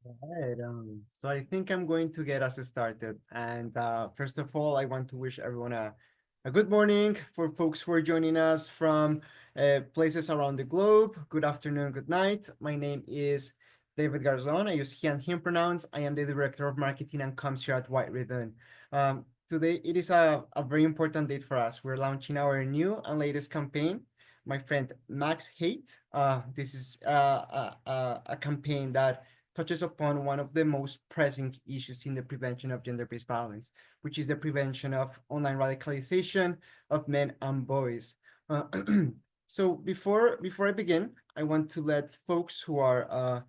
Right. So I think I'm going to get us started. And first of all, I want to wish everyone a good morning for folks who are joining us from places around the globe. Good afternoon, good night. My name is David Garzon. I use he and him pronouns. I am the Director of Marketing and Comms here at White Ribbon. Today, it is a very important date for us. We're launching our new and latest campaign. My friend Max Hate. This is a campaign that touches upon one of the most pressing issues in the prevention of gender-based violence, which is the prevention of online radicalization of men and boys. Uh, so before I begin, I want to let folks who are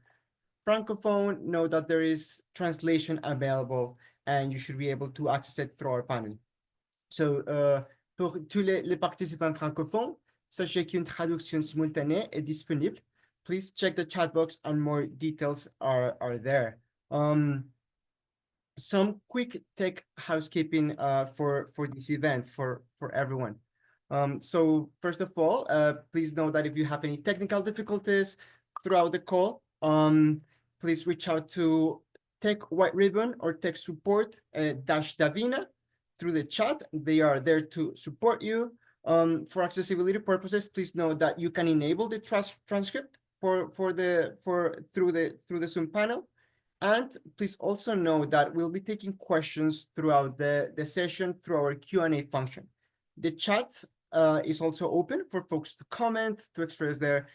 francophone know that there is translation available, and you should be able to access it through our panel. So, pour tous les participants francophones, sachez qu'une traduction simultanée est disponible. Please check the chat box and more details are there. Some quick tech housekeeping for this event for everyone. So first of all, please know that if you have any technical difficulties throughout the call, please reach out to Tech White Ribbon or Tech Support dash Davina through the chat. They are there to support you. For accessibility purposes, please know that you can enable the transcript through the Zoom panel. And please also know that we'll be taking questions throughout the session through our Q&A function. The chat is also open for folks to comment, to express their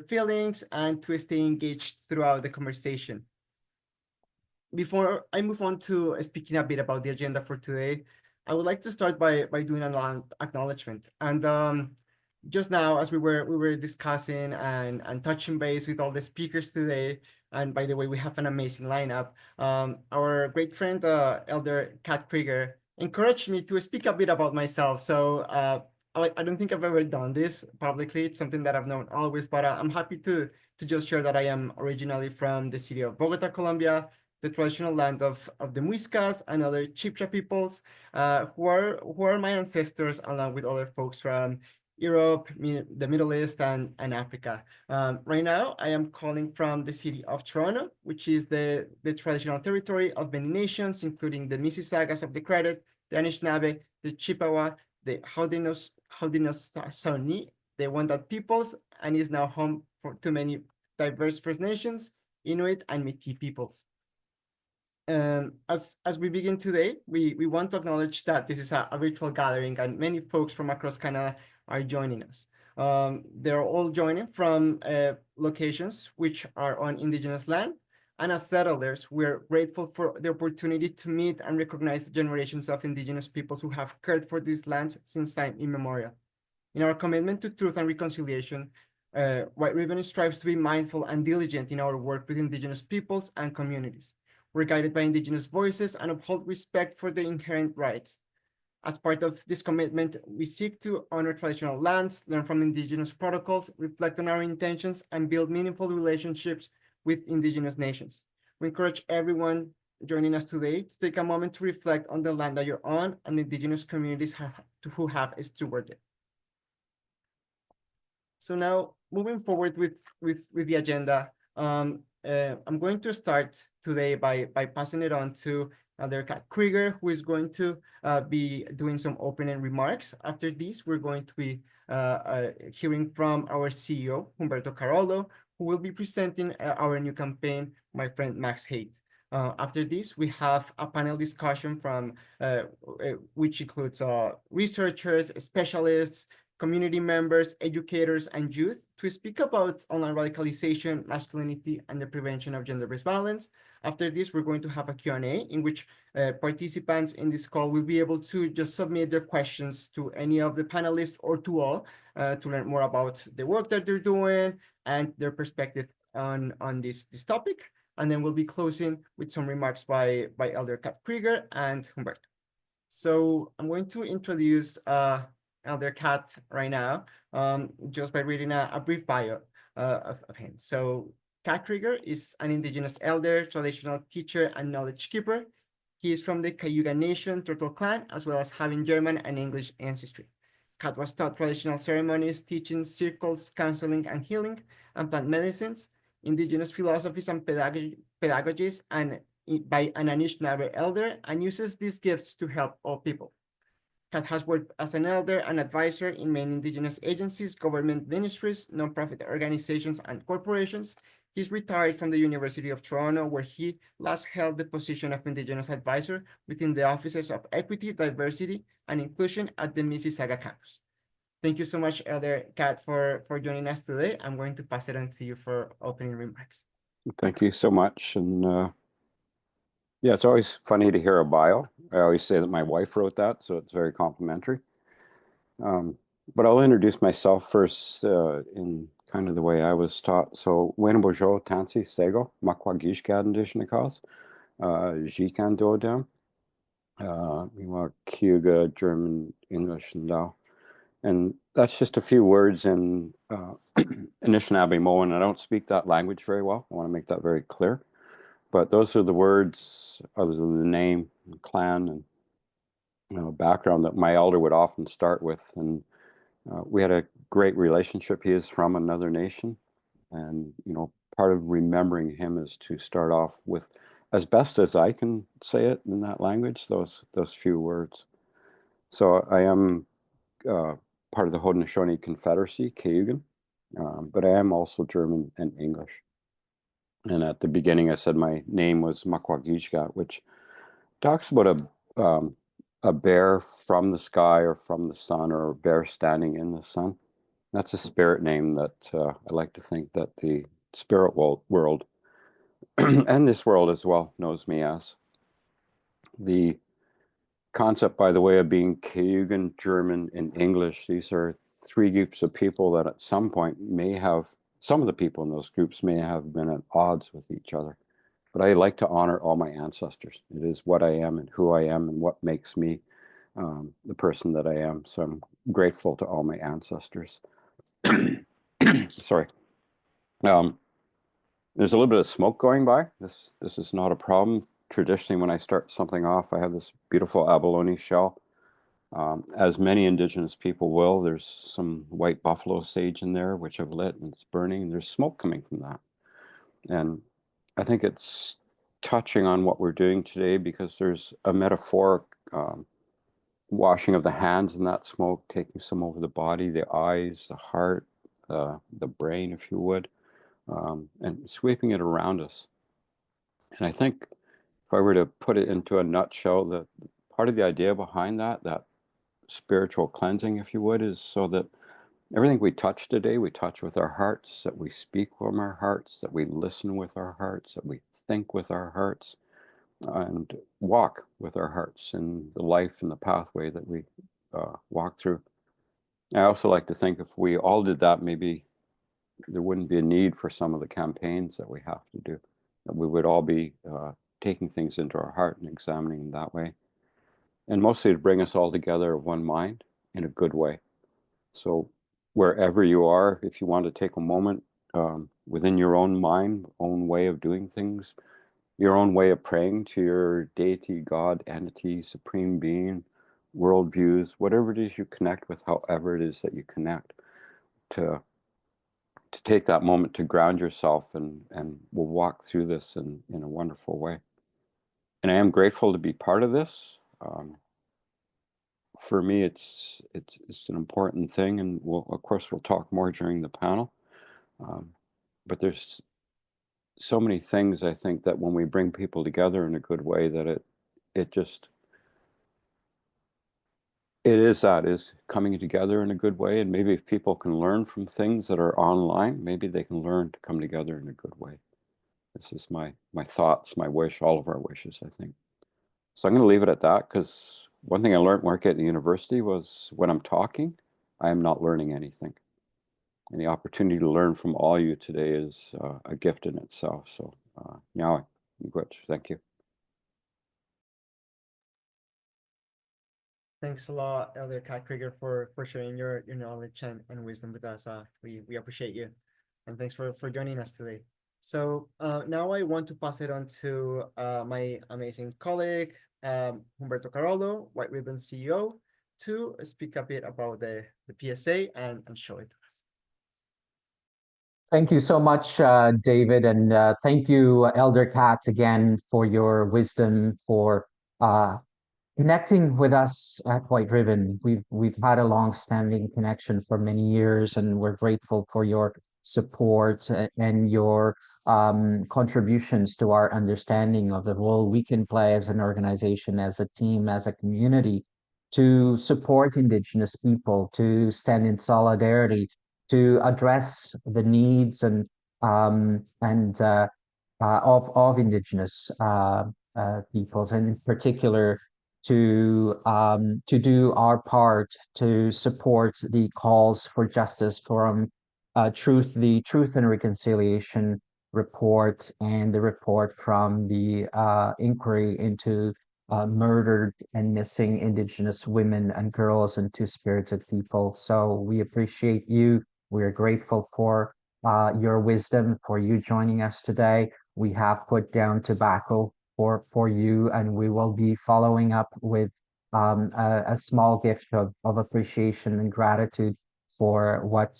feelings, and to stay engaged throughout the conversation. Before I move on to speaking a bit about the agenda for today, I would like to start by doing an acknowledgement. And just now, as we were discussing and touching base with all the speakers today, and by the way, we have an amazing lineup. Our great friend, Elder Kat Krieger, encouraged me to speak a bit about myself. So I don't think I've ever done this publicly. It's something that I've known always, but I'm happy to just share that I am originally from the city of Bogota, Colombia, the traditional land of the Muiscas and other Chibcha peoples, who are my ancestors, along with other folks from Europe, the Middle East, and Africa. Right now, I am calling from the city of Toronto, which is the traditional territory of many nations, including the Mississaugas of the Credit, the Anishinaabe, the Chippewa, the Haudenosaunee, the Wendat peoples, and is now home to many diverse First Nations, Inuit, and Métis peoples. As we begin today, we want to acknowledge that this is a virtual gathering and many folks from across Canada are joining us. They're all joining from locations which are on Indigenous land. And as settlers, we're grateful for the opportunity to meet and recognize the generations of Indigenous peoples who have cared for these lands since time immemorial. In our commitment to truth and reconciliation, White Ribbon strives to be mindful and diligent in our work with Indigenous peoples and communities. We're guided by Indigenous voices and uphold respect for the inherent rights. As part of this commitment, we seek to honor traditional lands, learn from Indigenous protocols, reflect on our intentions, and build meaningful relationships with Indigenous nations. We encourage everyone joining us today to take a moment to reflect on the land that you're on and the Indigenous communities who have stewarded it. So now, moving forward with the agenda, I'm going to start today by passing it on to Elder Kat Krieger, who is going to be doing some opening remarks. After this, we're going to be hearing from our CEO, Humberto Carollo, who will be presenting our new campaign, My Friend Max Hate. After this, we have a panel discussion from which includes researchers, specialists, community members, educators, and youth to speak about online radicalization, masculinity, and the prevention of gender-based violence. After this, we're going to have a Q&A in which participants in this call will be able to just submit their questions to any of the panelists or to all to learn more about the work that they're doing and their perspective on this topic. And then we'll be closing with some remarks by Elder Kat Krieger and Humberto. So I'm going to introduce Elder Kat right now, just by reading a brief bio of him. So Kat Krieger is an Indigenous elder, traditional teacher, and knowledge keeper. He is from the Cayuga Nation Turtle Clan, as well as having German and English ancestry. Kat was taught traditional ceremonies, teaching circles, counseling and healing, and plant medicines. indigenous philosophies and pedagogies and by an Anishinaabe elder, and uses these gifts to help all people. Kat has worked as an elder and advisor in many indigenous agencies, government ministries, nonprofit organizations, and corporations. He's retired from the University of Toronto, where he last held the position of Indigenous Advisor within the Offices of Equity, Diversity, and Inclusion at the Mississauga campus. Thank you so much, Elder Kat, for joining us today. I'm going to pass it on to you for opening remarks. Thank you so much. And yeah, it's always funny to hear a bio. I always say that my wife wrote that, so it's very complimentary. But I'll introduce myself first in kind of the way I was taught. So, Wenbojo Tansi Sego, Makwa Gishgad Indishnikaz, Jikan Dodam, Kyuga, German, English, and Lao. And that's just a few words in Anishinaabe-Moan. I don't speak that language very well. I want to make that very clear. But those are the words, other than the name, and clan, and background that my elder would often start with. And we had a great relationship. He is from another nation. And, part of remembering him is to start off with, as best as I can say it in that language, those few words. So I am part of the Haudenosaunee Confederacy, Cayugan, but I am also German and English. And at the beginning, I said my name was Makwagishgat, which talks about a bear from the sky or from the sun, or a bear standing in the sun. That's a spirit name that I like to think that the spirit world and this world as well knows me as. The concept, by the way, of being Cayugan, German, and English, these are three groups of people that at some point some of the people in those groups may have been at odds with each other. But I like to honor all my ancestors. It is what I am and who I am and what makes me the person that I am. So I'm grateful to all my ancestors. Sorry. There's a little bit of smoke going by. This is not a problem. Traditionally, when I start something off, I have this beautiful abalone shell. As many indigenous people will, there's some white buffalo sage in there, which I've lit, and it's burning, and there's smoke coming from that. And I think it's touching on what we're doing today, because there's a metaphoric washing of the hands in that smoke, taking some over the body, the eyes, the heart, the brain, if you would, and sweeping it around us. And I think if I were to put it into a nutshell, that part of the idea behind that spiritual cleansing, if you would, is so that everything we touch today, we touch with our hearts, that we speak from our hearts, that we listen with our hearts, that we think with our hearts, and walk with our hearts in the life and the pathway that we walk through. I also like to think if we all did that, maybe there wouldn't be a need for some of the campaigns that we have to do, that we would all be taking things into our heart and examining them that way. And mostly to bring us all together of one mind in a good way. So wherever you are, if you want to take a moment within your own mind, own way of doing things, your own way of praying to your deity, God, entity, supreme being, worldviews, whatever it is you connect with, however it is that you connect, to take that moment to ground yourself, and we'll walk through this in a wonderful way. And I am grateful to be part of this. For me, it's an important thing, and of course we'll talk more during the panel. But there's so many things, I think, that when we bring people together in a good way, that it is coming together in a good way. And maybe if people can learn from things that are online, maybe they can learn to come together in a good way. This is my thoughts, my wish, all of our wishes, I think. So I'm going to leave it at that, because one thing I learned working at the university was when I'm talking, I am not learning anything. And the opportunity to learn from all you today is a gift in itself. So now, thank you. Thanks a lot, Elder Kat Krieger, for sharing your knowledge and wisdom with us. We appreciate you, and thanks for joining us today. So now I want to pass it on to my amazing colleague, Humberto Carollo, White Ribbon CEO, to speak a bit about the PSA and show it to us. Thank you so much, David, and thank you, Elder Katz, again for your wisdom, for uh, connecting with us at White Ribbon. We've had a long-standing connection for many years, and we're grateful for your support and your contributions to our understanding of the role we can play as an organization, as a team, as a community, to support Indigenous people, to stand in solidarity, to address the needs and of Indigenous peoples, and in particular to do our part to support the calls for justice from the Truth and Reconciliation report and the report from the inquiry into murdered and missing Indigenous women and girls and two-spirited people. So we appreciate you. We are grateful for your wisdom, for you joining us today. We have put down tobacco for you, and we will be following up with a small gift of appreciation and gratitude for what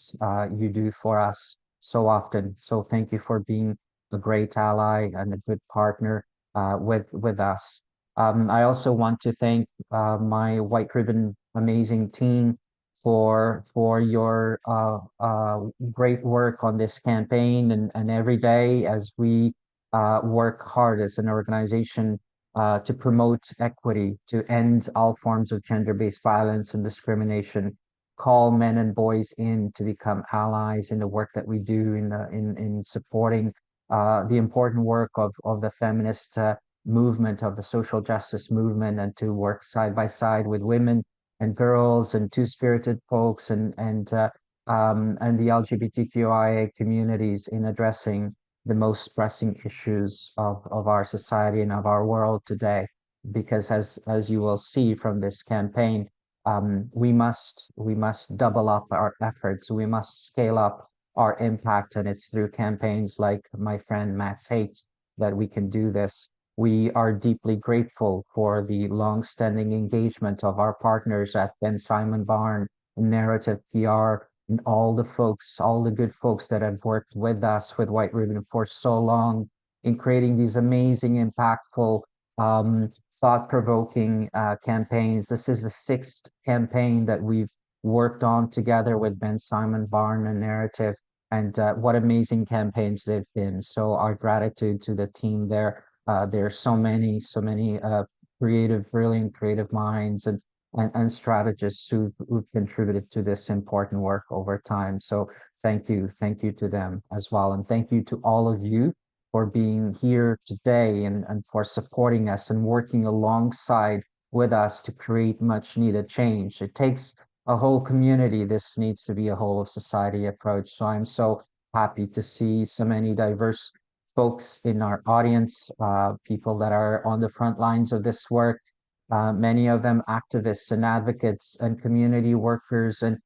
you do for us so often. So thank you for being a great ally and a good partner with us. I also want to thank my White Ribbon amazing team for your great work on this campaign and every day as we work hard as an organization to promote equity, to end all forms of gender-based violence and discrimination, call men and boys in to become allies in the work that we do in supporting the important work of the feminist movement, of the social justice movement, and to work side by side with women and girls and two-spirited folks and the LGBTQIA communities in addressing the most pressing issues of our society and of our world today. Because as you will see from this campaign, we must double up our efforts. We must scale up our impact, and it's through campaigns like my friend Max Hates that we can do this. We are deeply grateful for the long-standing engagement of our partners at Ben Simon Barn, Narrative PR, and all the folks, all the good folks that have worked with us with White Ribbon for so long in creating these amazing, impactful, thought-provoking campaigns. This is the sixth campaign that we've worked on together with Ben Simon Barn and Narrative, and what amazing campaigns they've been. So our gratitude to the team there. There are so many creative, brilliant creative minds and strategists who've contributed to this important work over time. So thank you to them as well. And thank you to all of you for being here today and for supporting us and working alongside with us to create much needed change. It takes a whole community. This needs to be a whole of society approach. So I'm so happy to see so many diverse folks in our audience, people that are on the front lines of this work, many of them activists and advocates and community workers and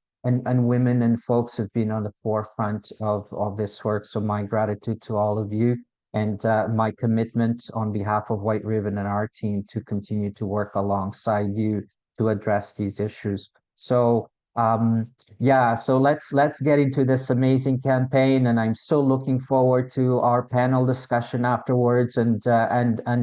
women and folks who've been on the forefront of this work. So my gratitude to all of you and my commitment on behalf of White Ribbon and our team to continue to work alongside you to address these issues. So um, yeah, so let's get into this amazing campaign, and I'm so looking forward to our panel discussion afterwards and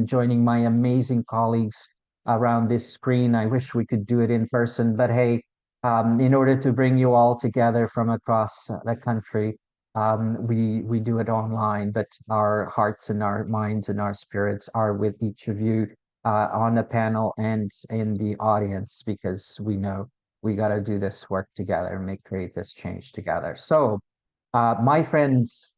joining my amazing colleagues around this screen. I wish we could do it in person, but hey, in order to bring you all together from across the country, we do it online. But our hearts and our minds and our spirits are with each of you on the panel and in the audience because we know we got to do this work together and create this change together. So my friends,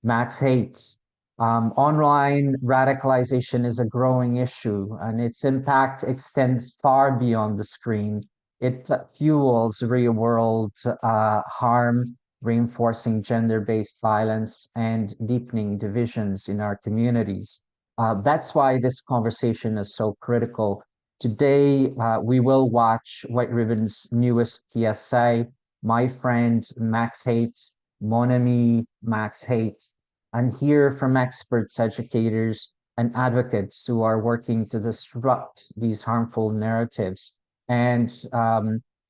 Max hates. Online radicalization is a growing issue, and its impact extends far beyond the screen. It fuels real world harm, reinforcing gender based violence and deepening divisions in our communities. That's why this conversation is so critical. Today, we will watch White Ribbon's newest PSA, My Friend Max Hates, Mon Ami Max Hate, and hear from experts, educators, and advocates who are working to disrupt these harmful narratives. And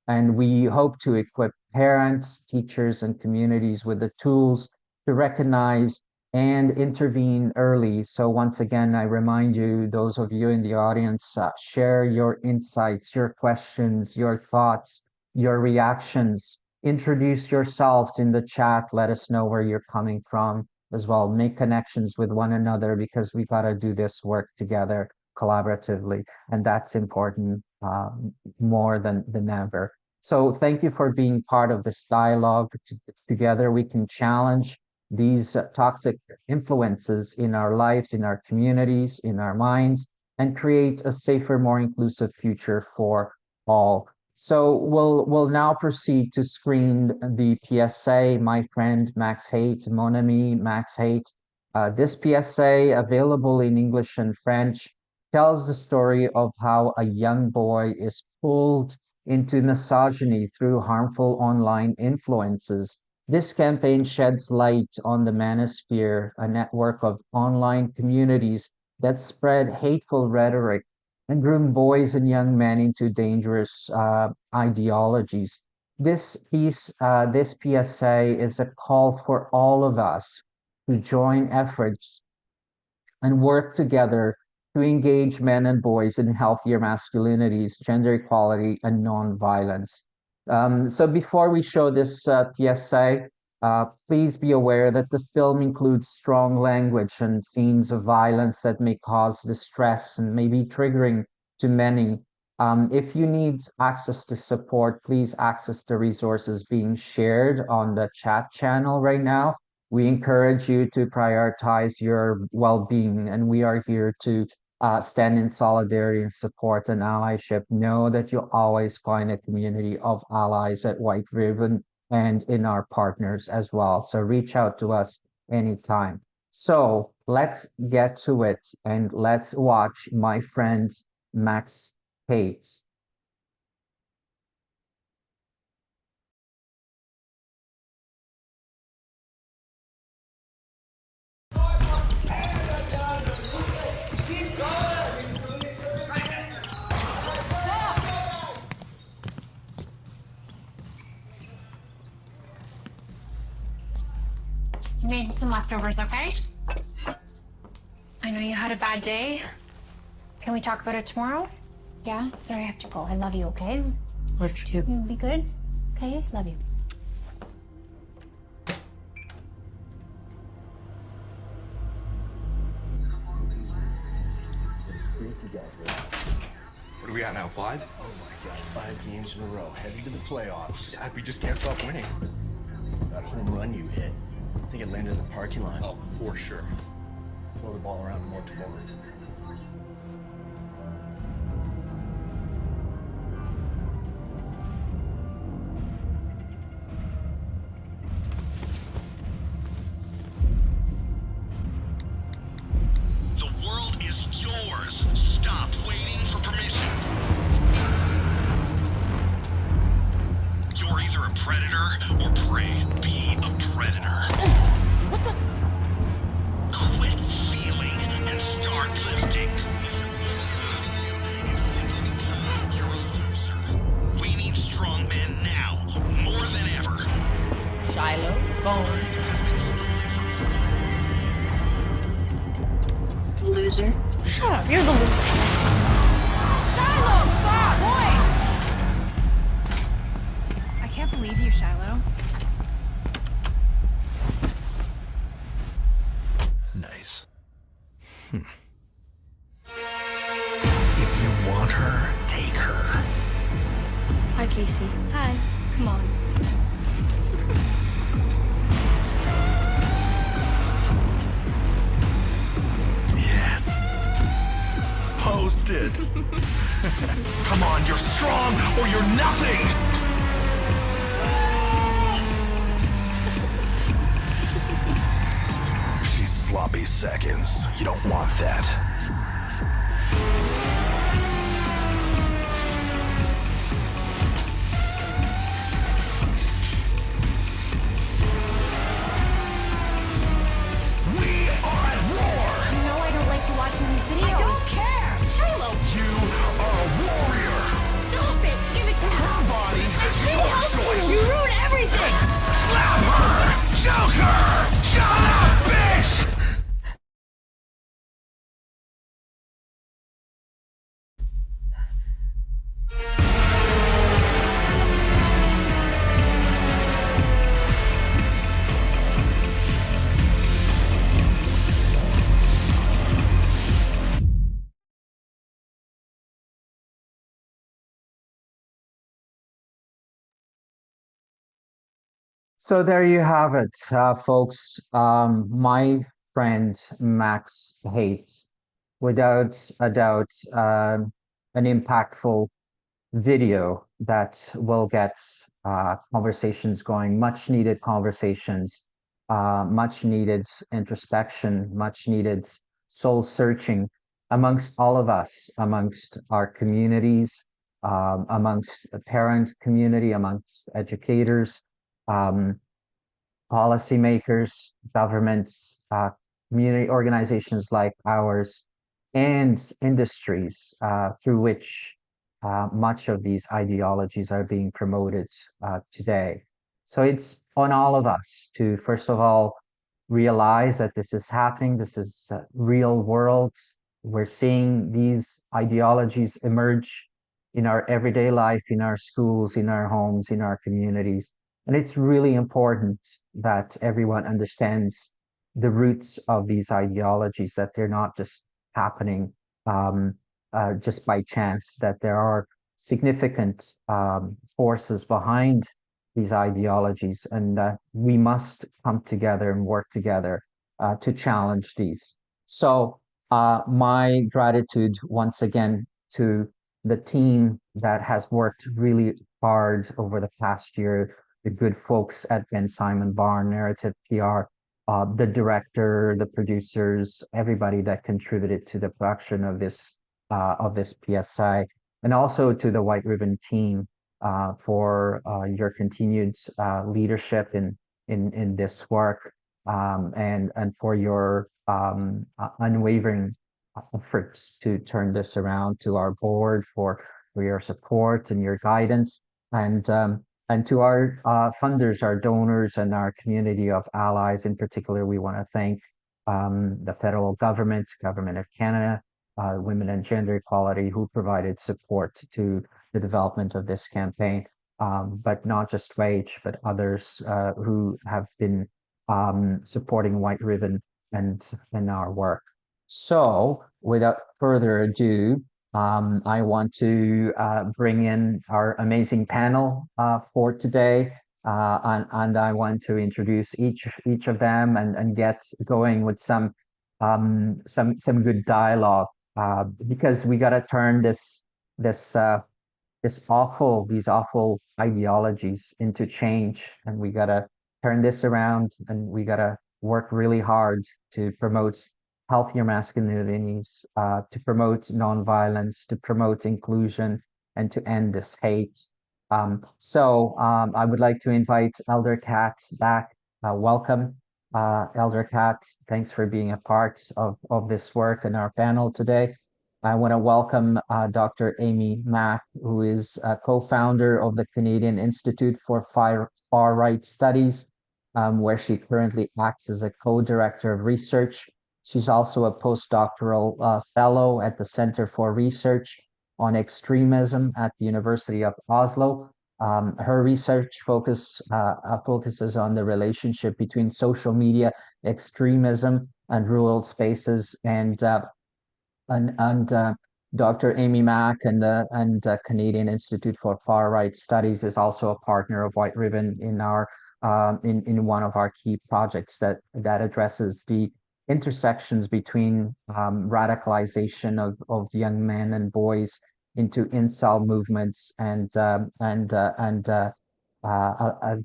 And we hope to equip parents, teachers, and communities with the tools to recognize and intervene early. So once again, I remind you, those of you in the audience, share your insights, your questions, your thoughts, your reactions. Introduce yourselves in the chat. Let us know where you're coming from as well. Make connections with one another, because we got to do this work together collaboratively. And that's important more than ever. So thank you for being part of this dialogue. Together we can challenge these toxic influences in our lives, in our communities, in our minds, and create a safer, more inclusive future for all. So we'll now proceed to screen the PSA, My Friend Max Hate, Mon Ami Max Hate. This PSA, available in English and French, tells the story of how a young boy is pulled into misogyny through harmful online influences. This campaign sheds light on the manosphere, a network of online communities that spread hateful rhetoric and groom boys and young men into dangerous ideologies. This PSA is a call for all of us to join efforts and work together to engage men and boys in healthier masculinities, gender equality, and non-violence. So before we show this PSA, please be aware that the film includes strong language and scenes of violence that may cause distress and may be triggering to many. If you need access to support, please access the resources being shared on the chat channel right now. We encourage you to prioritize your well-being, and we are here to stand in solidarity and support and allyship. Know that you'll always find a community of allies at White Ribbon and in our partners as well. So reach out to us anytime. So let's get to it, and let's watch My Friend Max Hate. Made some leftovers, okay? I know you had a bad day. Can we talk about it tomorrow? Yeah? Sorry, I have to go. I love you, okay? Love you too. You'll be good? Okay? Love you. What are we at now, 5? Oh my god, 5 games in a row, headed to the playoffs. Dad, we just can't stop winning. That home run you hit, I think it landed in the parking lot. Oh, for sure. Throw the ball around more tomorrow. The world is yours. Stop waiting for permission. You're either a predator or prey. Be a predator. What the? Quit feeling and start lifting. If your will is eating you, it's simply because you're a loser. We need strong men now, more than ever. Shiloh, phone. Pride has been stolen from you. Loser. Shut up, you're the loser. Shiloh, stop, boys! I can't believe you, Shiloh. Nice. If you want her, take her. Hi, Casey. Hi. Come on. Yes. Post it. Come on, you're strong or you're nothing. She's sloppy seconds. You don't want that. We are at war. You know I don't like you watching these videos. I don't care! Shiloh, You are a warrior. stop it! Give it to me! Her body So there you have it, folks. My friend Max hates, without a doubt, an impactful video that will get conversations going, much needed conversations, much needed introspection, much needed soul searching amongst all of us, amongst our communities, amongst the parent community, amongst educators, um, policymakers, governments, community organizations like ours, and industries through which much of these ideologies are being promoted today. So it's on all of us to, first of all, realize that this is happening. This is real world. We're seeing these ideologies emerge in our everyday life, in our schools, in our homes, in our communities. And it's really important that everyone understands the roots of these ideologies, that they're not just happening just by chance, that there are significant forces behind these ideologies, and that we must come together and work together to challenge these. So, my gratitude once again to the team that has worked really hard over the past year, the good folks at Ben Simon Barn Narrative PR, the director, the producers, everybody that contributed to the production of this PSI, and also to the White Ribbon team for your continued leadership in this work, and for your unwavering efforts to turn this around, to our board for your support and your guidance, and to our funders, our donors, and our community of allies. In particular, we want to thank the federal government, Government of Canada, Women and Gender Equality, who provided support to the development of this campaign, but not just WAGE, but others who have been supporting White Ribbon and our work. So, without further ado, I want to bring in our amazing panel for today, and I want to introduce each of them and get going with some good dialogue, because we got to turn this these awful ideologies into change, and we got to turn this around, and we got to work really hard to promote healthier masculinities, to promote nonviolence, to promote inclusion, and to end this hate. I would like to invite Elder Kat back. Welcome, Elder Kat. Thanks for being a part of this work and our panel today. I want to welcome Dr. Amy Mack, who is a co-founder of the Canadian Institute for Far Right Studies, where she currently acts as a co-director of research. She's also a postdoctoral fellow at the Center for Research on Extremism at the University of Oslo. Her research focuses on the relationship between social media extremism and rural spaces, and Dr. Amy Mack and Canadian Institute for Far Right Studies is also a partner of White Ribbon in our in one of our key projects that addresses the intersections between radicalization of young men and boys into incel movements, and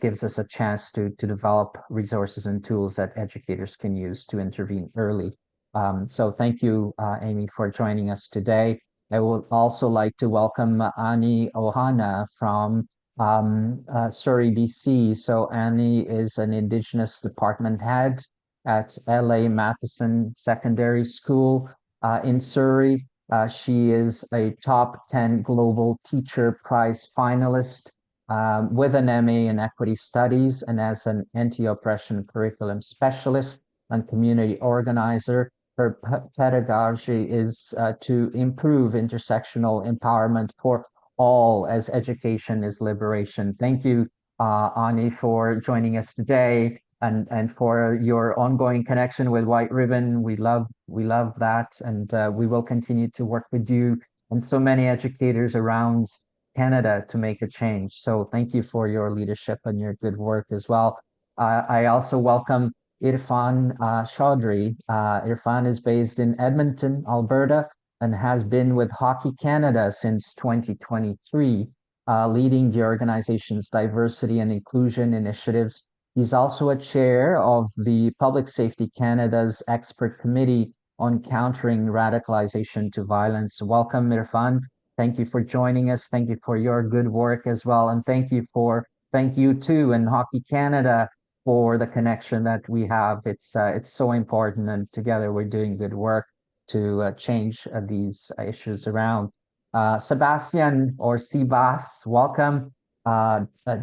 gives us a chance to develop resources and tools that educators can use to intervene early. So thank you, Amy, for joining us today. I would also like to welcome Annie Ohana from Surrey, BC. So Annie is an Indigenous department head at LA Matheson Secondary School in Surrey. She is a top 10 Global Teacher Prize finalist with an MA in Equity Studies, and as an anti-oppression curriculum specialist and community organizer. Her pedagogy is to improve intersectional empowerment for all, as education is liberation. Thank you, Ani, for joining us today, and for your ongoing connection with White Ribbon. We love that, and we will continue to work with you and so many educators around Canada to make a change. So thank you for your leadership and your good work as well. I also welcome Irfan Chaudhry. Irfan is based in Edmonton, Alberta, and has been with Hockey Canada since 2023, leading the organization's diversity and inclusion initiatives. He's also a chair of the Public Safety Canada's expert committee on countering radicalization to violence. Welcome, Irfan. Thank you for joining us. Thank you for your good work as well. And thank you too, and Hockey Canada for the connection that we have. It's so important, and together we're doing good work to change these issues around. Sebastian or Sebas, welcome.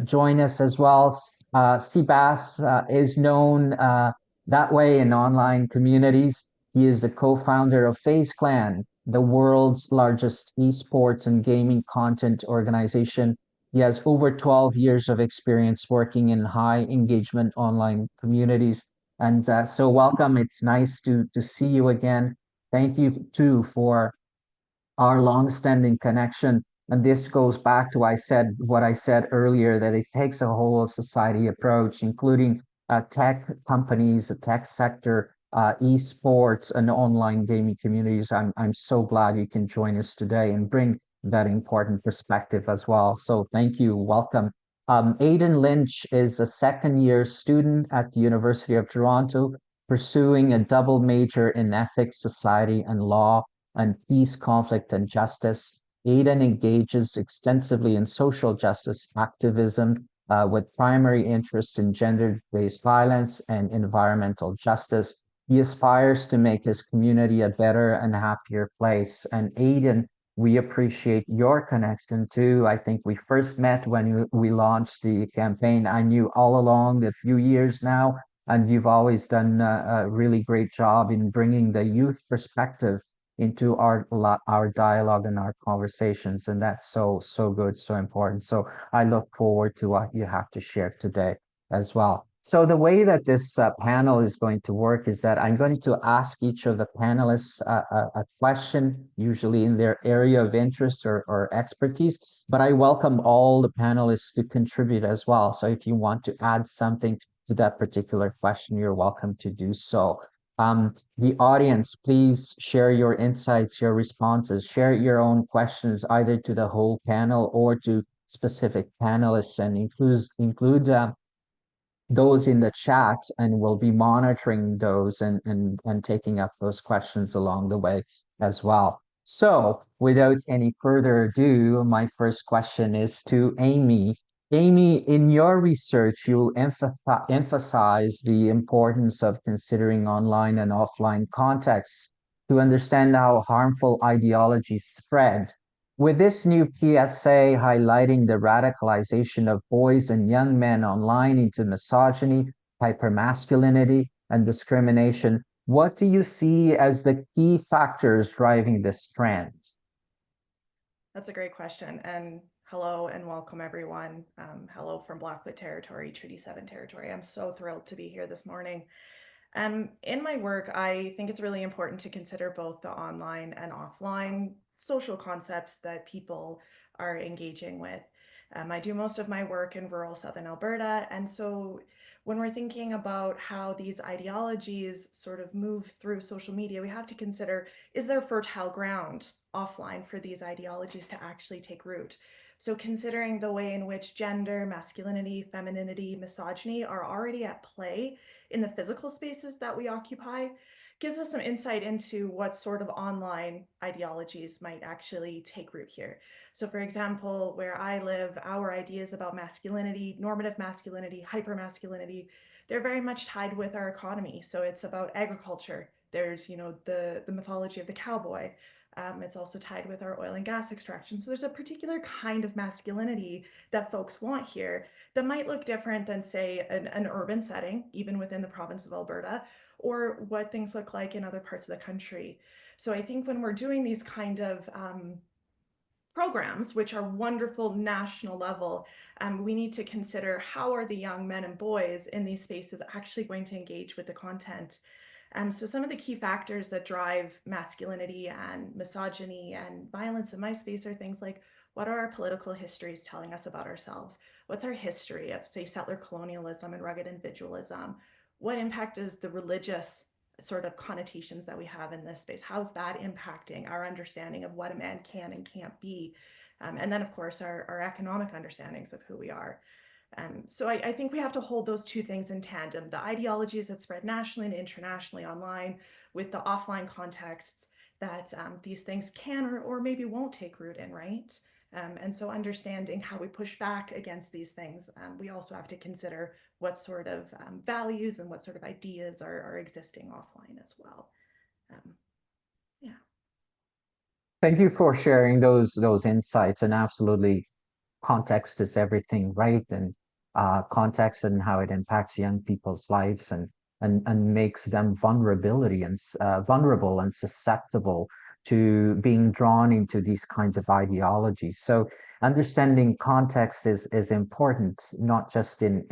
Join us as well. Sebas is known that way in online communities. He is the co-founder of FaZe Clan, the world's largest esports and gaming content organization. He has over 12 years of experience working in high engagement online communities. And so welcome. It's nice to see you again. Thank you too for our long-standing connection. And this goes back to what I said earlier, that it takes a whole of society approach, including tech companies, the tech sector, esports, and online gaming communities. I'm so glad you can join us today and bring that important perspective as well. So thank you. Welcome. Aidan Lynch is a second-year student at the University of Toronto, pursuing a double major in ethics, society, and law, and peace, conflict, and justice. Aidan engages extensively in social justice activism with primary interests in gender-based violence and environmental justice. He aspires to make his community a better and happier place. And Aidan, we appreciate your connection too. I think we first met when we launched the campaign. I knew all along, a few years now, and you've always done a really great job in bringing the youth perspective into our dialogue and our conversations, and that's so good, so important. So I look forward to what you have to share today as well. So the way that this panel is going to work is that I'm going to ask each of the panelists a question, usually in their area of interest or expertise, but I welcome all the panelists to contribute as well. So if you want to add something to that particular question, you're welcome to do so. The audience, please share your insights, your responses, share your own questions either to the whole panel or to specific panelists, and include those in the chat, and we'll be monitoring those and taking up those questions along the way as well. So without any further ado, my first question is to Amy. Amy, in your research, you emphasize the importance of considering online and offline contexts to understand how harmful ideologies spread. With this new PSA highlighting the radicalization of boys and young men online into misogyny, hypermasculinity, and discrimination, what do you see as the key factors driving this trend? That's a great question. And hello and welcome everyone. Hello from Blackfoot territory, Treaty 7 territory. I'm so thrilled to be here this morning. In my work, I think it's really important to consider both the online and offline social concepts that people are engaging with. I do most of my work in rural Southern Alberta, and so when we're thinking about how these ideologies sort of move through social media, we have to consider, is there fertile ground offline for these ideologies to actually take root? So considering the way in which gender, masculinity, femininity, misogyny are already at play in the physical spaces that we occupy gives us some insight into what sort of online ideologies might actually take root here. So for example, where I live, our ideas about masculinity, normative masculinity, hypermasculinity, they're very much tied with our economy. So it's about agriculture. There's, the mythology of the cowboy. It's also tied with our oil and gas extraction. So there's a particular kind of masculinity that folks want here that might look different than, say, an urban setting, even within the province of Alberta, or what things look like in other parts of the country. So I think when we're doing these kind of programs, which are wonderful national level, we need to consider how are the young men and boys in these spaces actually going to engage with the content. So some of the key factors that drive masculinity and misogyny and violence in my space are things like What are our political histories telling us about ourselves? What's our history of, say, settler colonialism and rugged individualism? What impact is the religious sort of connotations that we have in this space? How's that impacting our understanding of what a man can and can't be? And then, of course, our economic understandings of who we are. So I think we have to hold those two things in tandem, the ideologies that spread nationally and internationally online with the offline contexts that these things can or maybe won't take root in, right? And so understanding how we push back against these things, we also have to consider what sort of values and what sort of ideas are existing offline as well. Yeah. Thank you for sharing those insights, and absolutely context is everything, right? And context and how it impacts young people's lives and makes them vulnerable and susceptible to being drawn into these kinds of ideologies. So understanding context is important, not just in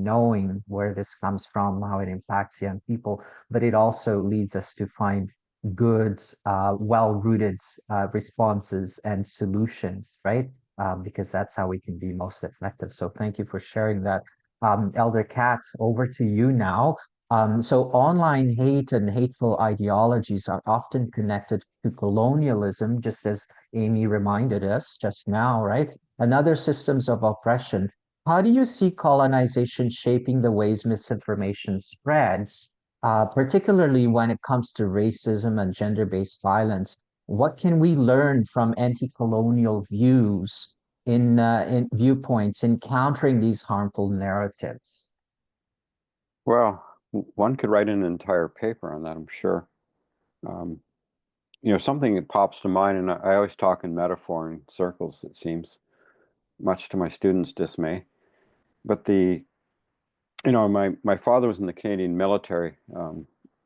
knowing where this comes from, how it impacts young people, but it also leads us to find good, well-rooted responses and solutions, right? Because that's how we can be most effective. So thank you for sharing that. Elder Katz, over to you now. So online hate and hateful ideologies are often connected to colonialism, just as Amy reminded us just now, right? And other systems of oppression. How do you see colonization shaping the ways misinformation spreads, particularly when it comes to racism and gender-based violence? What can we learn from anti-colonial views in viewpoints in countering these harmful narratives? Well, one could write an entire paper on that, I'm sure. You know, something that pops to mind, and I always talk in metaphor in circles, it seems, much to my students' dismay. But you know, my father was in the Canadian military,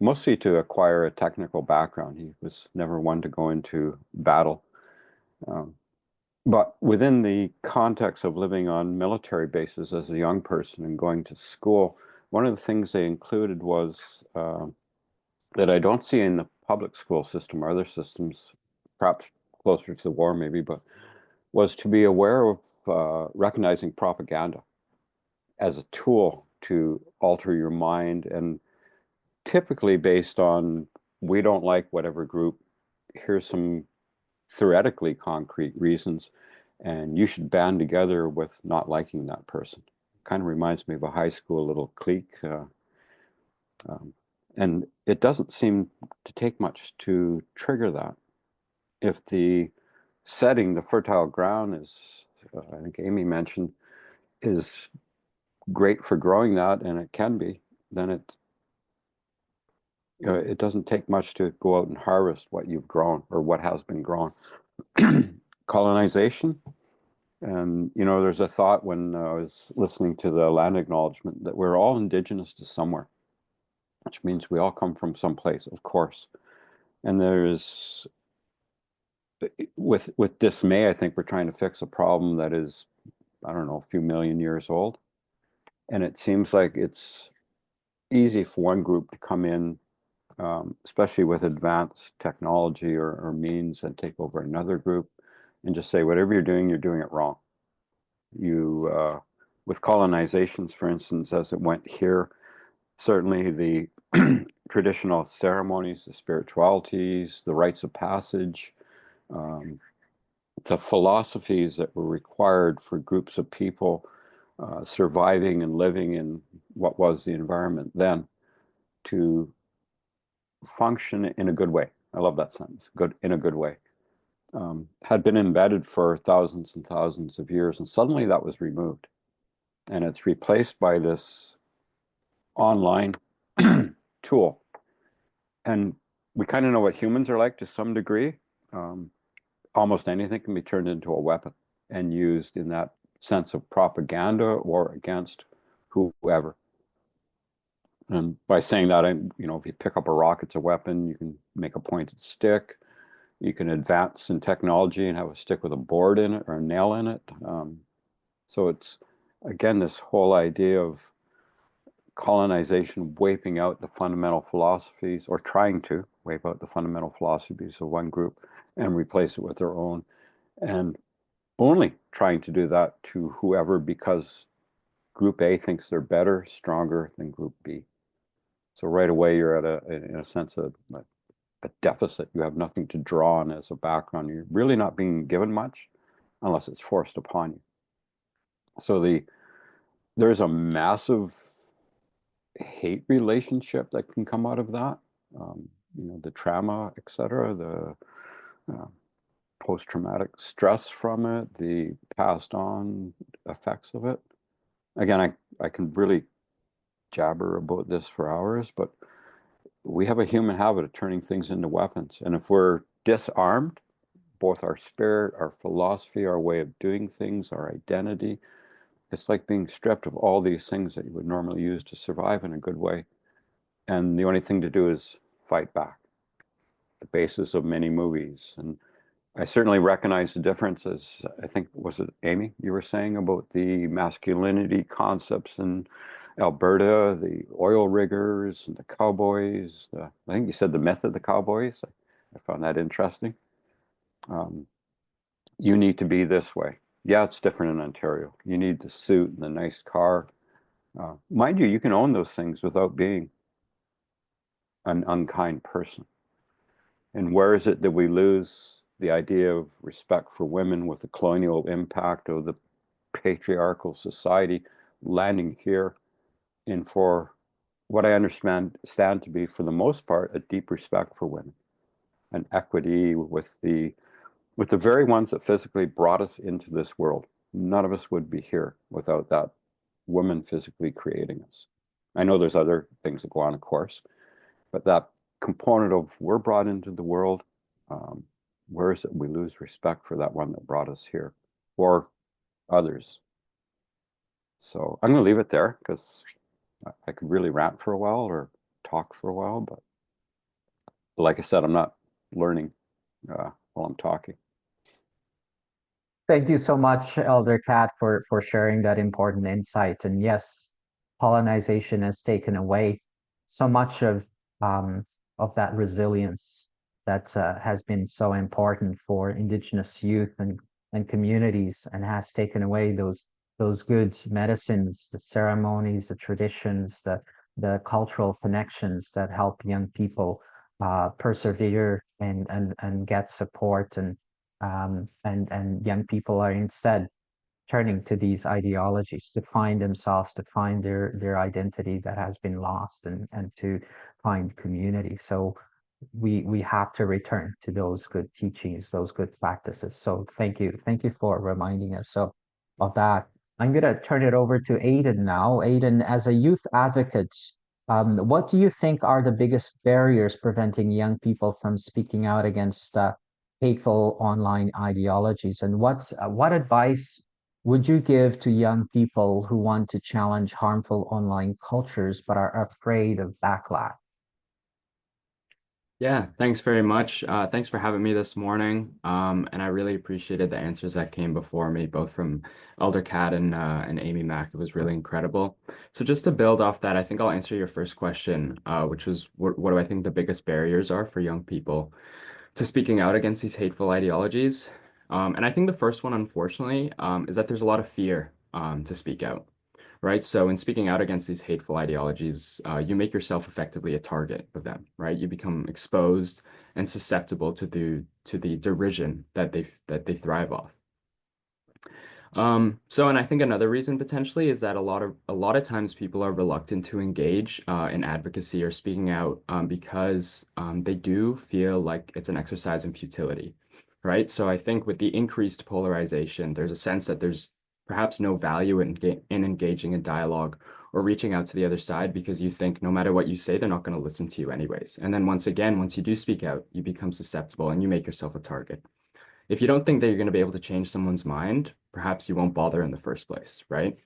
mostly to acquire a technical background. He was never one to go into battle. But within the context of living on military bases as a young person and going to school, one of the things they included was that I don't see in the public school system or other systems, perhaps closer to the war maybe, but was to be aware of recognizing propaganda as a tool to alter your mind, and typically based on, we don't like whatever group, here's some theoretically concrete reasons, and you should band together with not liking that person. Kind of reminds me of a high school little clique. And it doesn't seem to take much to trigger that. If the setting, the fertile ground is, I think Amy mentioned, is great for growing that, and it can be, then it doesn't take much to go out and harvest what you've grown or what has been grown. Colonization, and you know, there's a thought when I was listening to the land acknowledgement that we're all indigenous to somewhere, which means we all come from someplace, of course. And there's, with dismay, I think we're trying to fix a problem that is, I don't know, a few million years old. And it seems like it's easy for one group to come in, especially with advanced technology or means, and take over another group and just say, whatever you're doing it wrong. You, with colonizations, for instance, as it went here, certainly the traditional ceremonies, the spiritualities, the rites of passage, the philosophies that were required for groups of people surviving and living in what was the environment then to function in a good way. I love that sentence, good, in a good way. Had been embedded for thousands and thousands of years, and suddenly that was removed. And it's replaced by this online tool. And we kind of know what humans are like to some degree. Almost anything can be turned into a weapon and used in that sense of propaganda or against whoever. And by saying that, you know, if you pick up a rock, it's a weapon. You can make a pointed stick. You can advance in technology and have a stick with a board in it or a nail in it. So it's, again, this whole idea of colonization wiping out the fundamental philosophies, or trying to wipe out the fundamental philosophies of one group and replace it with their own. And only trying to do that to whoever because Group A thinks they're better, stronger than Group B. So right away, you're at in a sense, a deficit. You have nothing to draw on as a background. You're really not being given much unless it's forced upon you. So there's a massive hate relationship that can come out of that. The trauma, etc., the post-traumatic stress from it, the passed on effects of it. Again, I can really jabber about this for hours, but we have a human habit of turning things into weapons. And if we're disarmed, both our spirit, our philosophy, our way of doing things, our identity, it's like being stripped of all these things that you would normally use to survive in a good way. And the only thing to do is fight back. The basis of many movies. And I certainly recognize the differences. I think, was it Amy, you were saying about the masculinity concepts in Alberta, the oil riggers and the cowboys. I think you said the myth of the cowboys. I found that interesting. You need to be this way. Yeah, it's different in Ontario. You need the suit and the nice car. Mind you, you can own those things without being an unkind person. And where is it that we lose the idea of respect for women with the colonial impact of the patriarchal society landing here and for what I understand to be, for the most part, a deep respect for women and equity with the very ones that physically brought us into this world. None of us would be here without that woman physically creating us. I know there's other things that go on, of course, but that component of we're brought into the world, where is it we lose respect for that one that brought us here or others? So I'm going to leave it there because I could really rant for a while or talk for a while, but like I said, I'm not learning while I'm talking. Thank you so much, Elder Kat, for sharing that important insight. And yes, colonization has taken away so much of that resilience that has been so important for Indigenous youth and communities, and has taken away those good medicines, the ceremonies, the traditions, the cultural connections that help young people persevere and get support, and young people are instead turning to these ideologies to find themselves, to find their identity that has been lost, and to find community. So we have to return to those good teachings, those good practices. So thank you for reminding us of that. I'm gonna turn it over to Aiden now. Aiden, as a youth advocate, what do you think are the biggest barriers preventing young people from speaking out against hateful online ideologies? And what advice would you give to young people who want to challenge harmful online cultures but are afraid of backlash? Yeah, thanks very much. Thanks for having me this morning. And I really appreciated the answers that came before me, both from Elder Kat and Amy Mack. It was really incredible. So just to build off that, I think I'll answer your first question, which was what do I think the biggest barriers are for young people to speaking out against these hateful ideologies? And I think the first one, unfortunately, is that there's a lot of fear to speak out. Right. So in speaking out against these hateful ideologies, you make yourself effectively a target of them, right? You become exposed and susceptible to the derision that they thrive off. And I think another reason potentially is that a lot of times people are reluctant to engage in advocacy or speaking out because they do feel like it's an exercise in futility, right? So I think with the increased polarization, there's a sense that there's perhaps no value in engaging in dialogue or reaching out to the other side because you think no matter what you say, they're not going to listen to you anyways. And then once you do speak out, you become susceptible and you make yourself a target. If you don't think that you're going to be able to change someone's mind, perhaps you won't bother in the first place, right?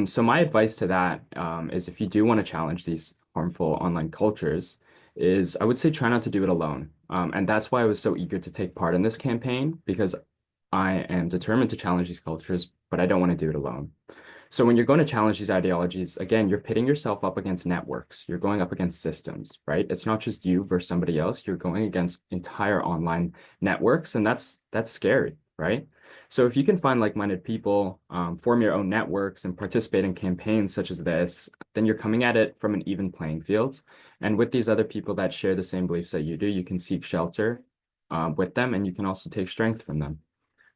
So my advice to that is if you do want to challenge these harmful online cultures, is I would say try not to do it alone. And that's why I was so eager to take part in this campaign, because I am determined to challenge these cultures, but I don't want to do it alone. So when you're going to challenge these ideologies, again, you're pitting yourself up against networks. You're going up against systems, right? It's not just you versus somebody else. You're going against entire online networks, and that's scary, right? So if you can find like-minded people, form your own networks, and participate in campaigns such as this, then you're coming at it from an even playing field. And with these other people that share the same beliefs that you do, you can seek shelter with them, and you can also take strength from them.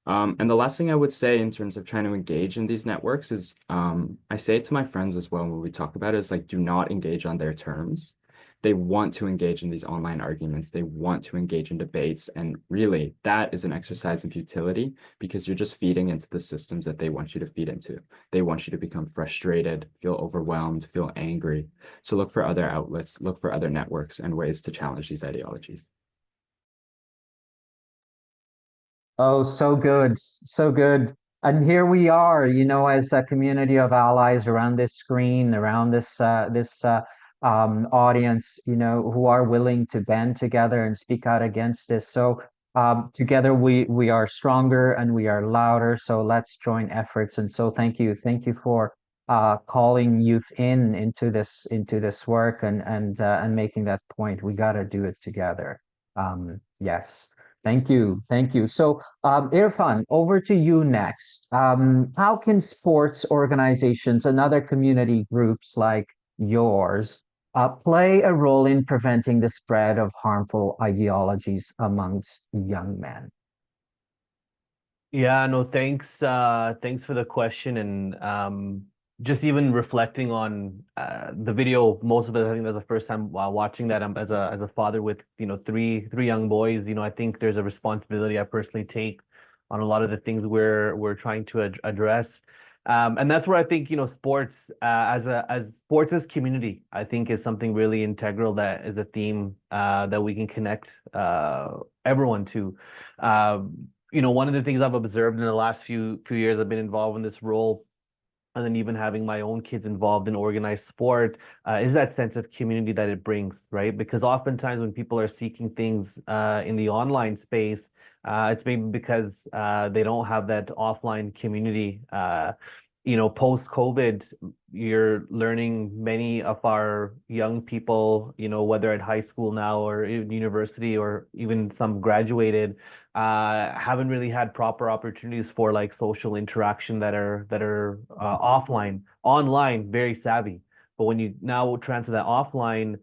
And the last thing I would say in terms of trying to engage in these networks is, I say it to my friends as well when we talk about it, is like, do not engage on their terms. They want to engage in these online arguments. They want to engage in debates. And really, that is an exercise in futility because you're just feeding into the systems that they want you to feed into. They want you to become frustrated, feel overwhelmed, feel angry. So look for other outlets, look for other networks and ways to challenge these ideologies. Oh, so good, so good. And here we are, as a community of allies around this screen, around this audience, who are willing to band together and speak out against this. So together we are stronger and we are louder. So let's join efforts. And so thank you for calling youth into this work and making that point. We got to do it together. Yes. Thank you. Thank you. So, Irfan, over to you next. How can sports organizations and other community groups like yours play a role in preventing the spread of harmful ideologies amongst young men? Yeah, no, thanks. Thanks for the question. And just even reflecting on the video, most of it, I think that's the first time watching that. As a father with three young boys, I think there's a responsibility I personally take on a lot of the things we're trying to address. And that's where I think sports as sports as community, I think is something really integral, that is a theme that we can connect everyone to. One of the things I've observed in the last few years I've been involved in this role, and then even having my own kids involved in organized sport, is that sense of community that it brings, right? Because oftentimes when people are seeking things in the online space, it's maybe because they don't have that offline community. Post-COVID, you're learning many of our young people, whether at high school now or in university or even some graduated, haven't really had proper opportunities for like social interaction that are offline. Online, very savvy, but when you now transfer that offline,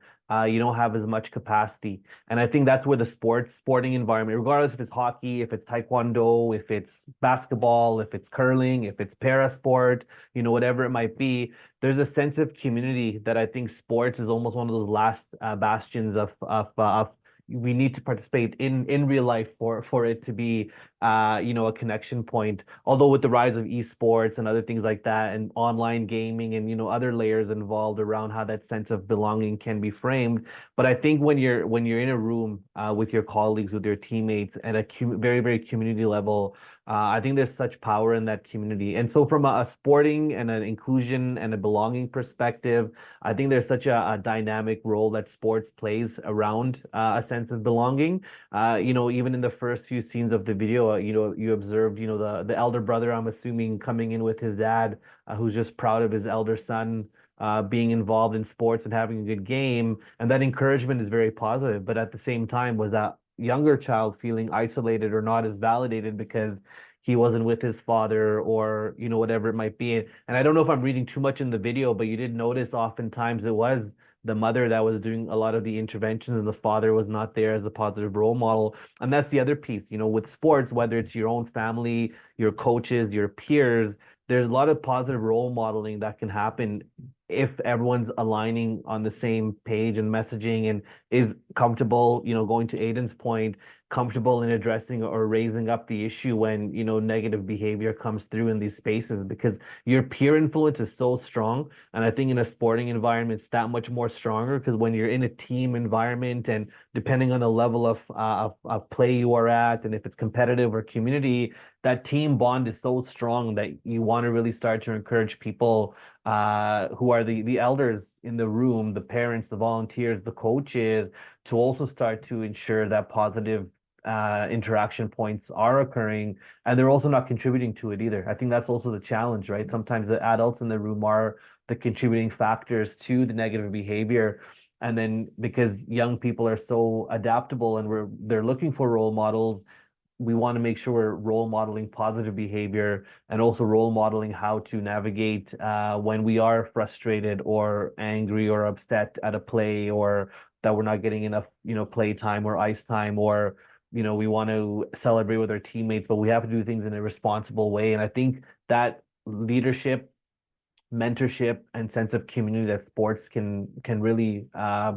you don't have as much capacity. And I think that's where the sporting environment, regardless if it's hockey, if it's taekwondo, if it's basketball, if it's curling, if it's para sport, whatever it might be, there's a sense of community that I think sports is almost one of those last bastions of we need to participate in real life for it to be a connection point. Although with the rise of esports and other things like that, and online gaming and other layers involved around how that sense of belonging can be framed, but I think when you're in a room with your colleagues, with your teammates at a very, very community level, I think there's such power in that community. And so from a sporting and an inclusion and a belonging perspective, I think there's such a dynamic role that sports plays around a sense of belonging. Even in the first few scenes of the video, you observed, the elder brother, I'm assuming, coming in with his dad, who's just proud of his elder son being involved in sports and having a good game. And that encouragement is very positive. But at the same time, was that younger child feeling isolated or not as validated because he wasn't with his father, or whatever it might be. And I don't know if I'm reading too much in the video, but you did notice oftentimes it was the mother that was doing a lot of the interventions and the father was not there as a positive role model. And that's the other piece, with sports, whether it's your own family, your coaches, your peers, there's a lot of positive role modeling that can happen if everyone's aligning on the same page and messaging, and is comfortable, going to Aiden's point, comfortable in addressing or raising up the issue when, negative behavior comes through in these spaces, because your peer influence is so strong. And I think in a sporting environment, it's that much more stronger, because when you're in a team environment, and depending on the level of play you are at, and if it's competitive or community, that team bond is so strong that you want to really start to encourage people who are the elders in the room, the parents, the volunteers, the coaches, to also start to ensure that positive interaction points are occurring, and they're also not contributing to it either. I think that's also the challenge, right? Sometimes the adults in the room are the contributing factors to the negative behavior. And then because young people are so adaptable and they're looking for role models, we want to make sure we're role modeling positive behavior and also role modeling how to navigate when we are frustrated or angry or upset at a play, or that we're not getting enough, play time or ice time, or we want to celebrate with our teammates, but we have to do things in a responsible way. And I think that leadership, mentorship, and sense of community that sports can really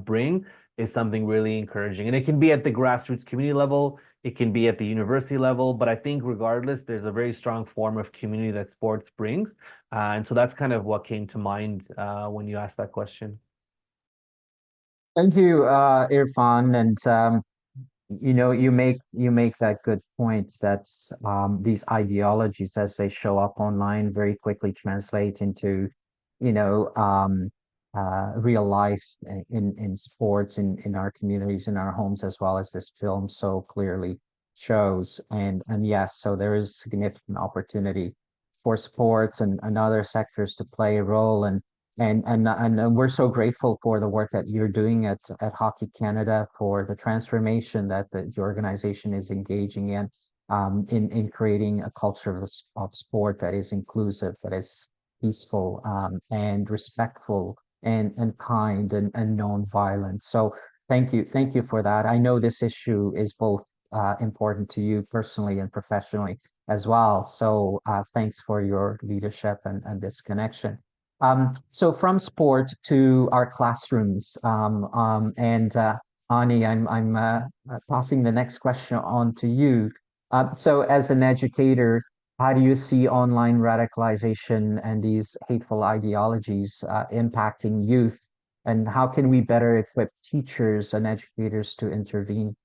bring is something really encouraging. And it can be at the grassroots community level, it can be at the university level, but I think regardless, there's a very strong form of community that sports brings. And so that's kind of what came to mind when you asked that question. Thank you, Irfan. And you make that good point that these ideologies, as they show up online, very quickly translate into, real life in sports, in our communities, in our homes, as well as this film so clearly shows. And yes, so there is significant opportunity for sports and other sectors to play a role. And we're so grateful for the work that you're doing at Hockey Canada, for the transformation that the organization is engaging in creating a culture of sport that is inclusive, that is peaceful, and respectful, and kind, and non-violent. So thank you for that. I know this issue is both important to you personally and professionally as well. So thanks for your leadership and this connection. So from sport to our classrooms, and Ani, I'm passing the next question on to you. So as an educator, how do you see online radicalization and these hateful ideologies impacting youth? And how can we better equip teachers and educators to intervene?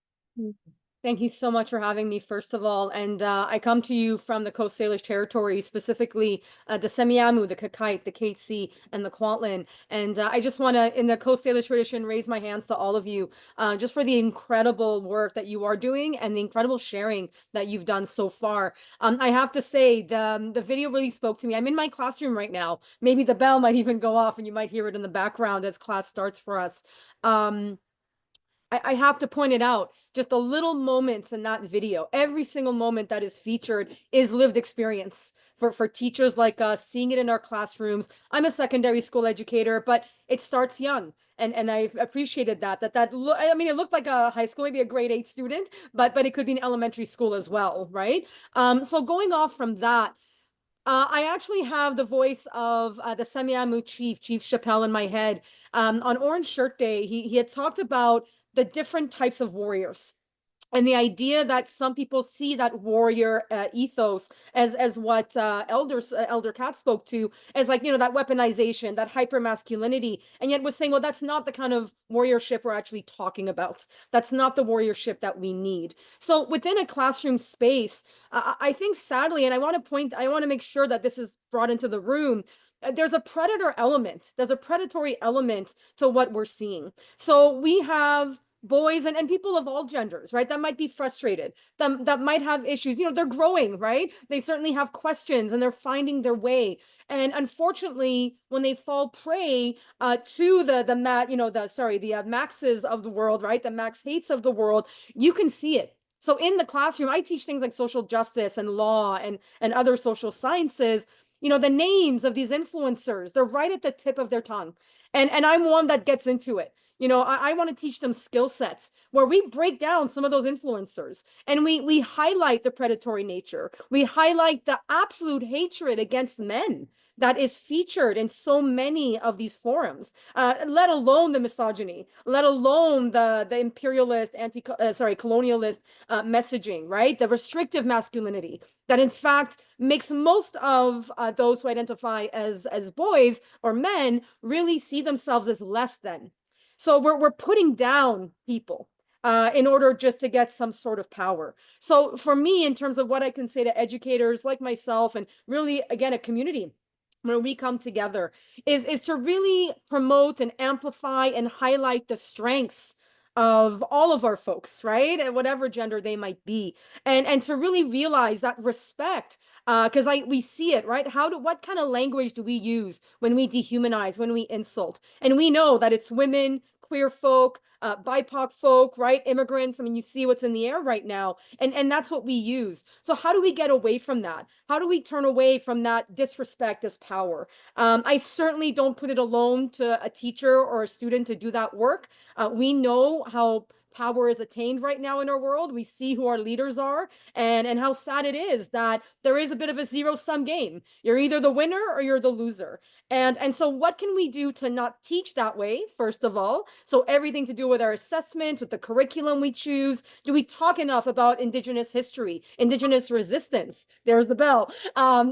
Thank you so much for having me, first of all. And I come to you from the Coast Salish territory, specifically the Semiahmoo, the Kakite, the Katzie, and the Kwantlen. And I just want to, in the Coast Salish tradition, raise my hands to all of you just for the incredible work that you are doing and the incredible sharing that you've done so far. I have to say, the video really spoke to me. I'm in my classroom right now. Maybe the bell might even go off and you might hear it in the background as class starts for us. I have to point it out, just the little moments in that video. Every single moment that is featured is lived experience for teachers like us, seeing it in our classrooms. I'm a secondary school educator, but it starts young. And I've appreciated I mean, it looked like a high school, maybe a grade 8 student, but it could be an elementary school as well, right? So going off from that, I actually have the voice of the Semiahmoo Chief Chappelle, in my head. On Orange Shirt Day, he had talked about the different types of warriors, and the idea that some people see that warrior ethos as what Elder Kat spoke to, as like, that weaponization, that hyper masculinity, and yet was saying, well, that's not the kind of warriorship we're actually talking about. That's not the warriorship that we need. So within a classroom space, I think sadly, and I want to make sure that this is brought into the room, there's a predator element. There's a predatory element to what we're seeing. So we have boys and people of all genders, right? That might be frustrated, that might have issues. They're growing, right? They certainly have questions and they're finding their way. And unfortunately, when they fall prey to the Maxes of the world, right? The Max Hates of the world, you can see it. So in the classroom, I teach things like social justice and law and other social sciences. The names of these influencers, they're right at the tip of their tongue. And I'm one that gets into it. I want to teach them skill sets where we break down some of those influencers and we highlight the predatory nature. We highlight the absolute hatred against men that is featured in so many of these forums, let alone the misogyny, let alone the imperialist, colonialist messaging, right? The restrictive masculinity that in fact makes most of those who identify as boys or men really see themselves as less than. So we're putting down people in order just to get some sort of power. So for me, in terms of what I can say to educators like myself, and really, again, a community when we come together, is to really promote and amplify and highlight the strengths of all of our folks, right? And whatever gender they might be. And to really realize that respect, because we see it, right? What kind of language do we use when we dehumanize, when we insult? And we know that it's women, queer folk, BIPOC folk, right? Immigrants. I mean, you see what's in the air right now, and that's what we use. So how do we get away from that? How do we turn away from that disrespect as power? I certainly don't put it alone to a teacher or a student to do that work. We know how power is attained right now in our world. We see who our leaders are, and how sad it is that there is a bit of a zero-sum game. You're either the winner or you're the loser. And so what can we do to not teach that way, first of all? So everything to do with our assessment, with the curriculum we choose. Do we talk enough about Indigenous history, Indigenous resistance? There's the bell.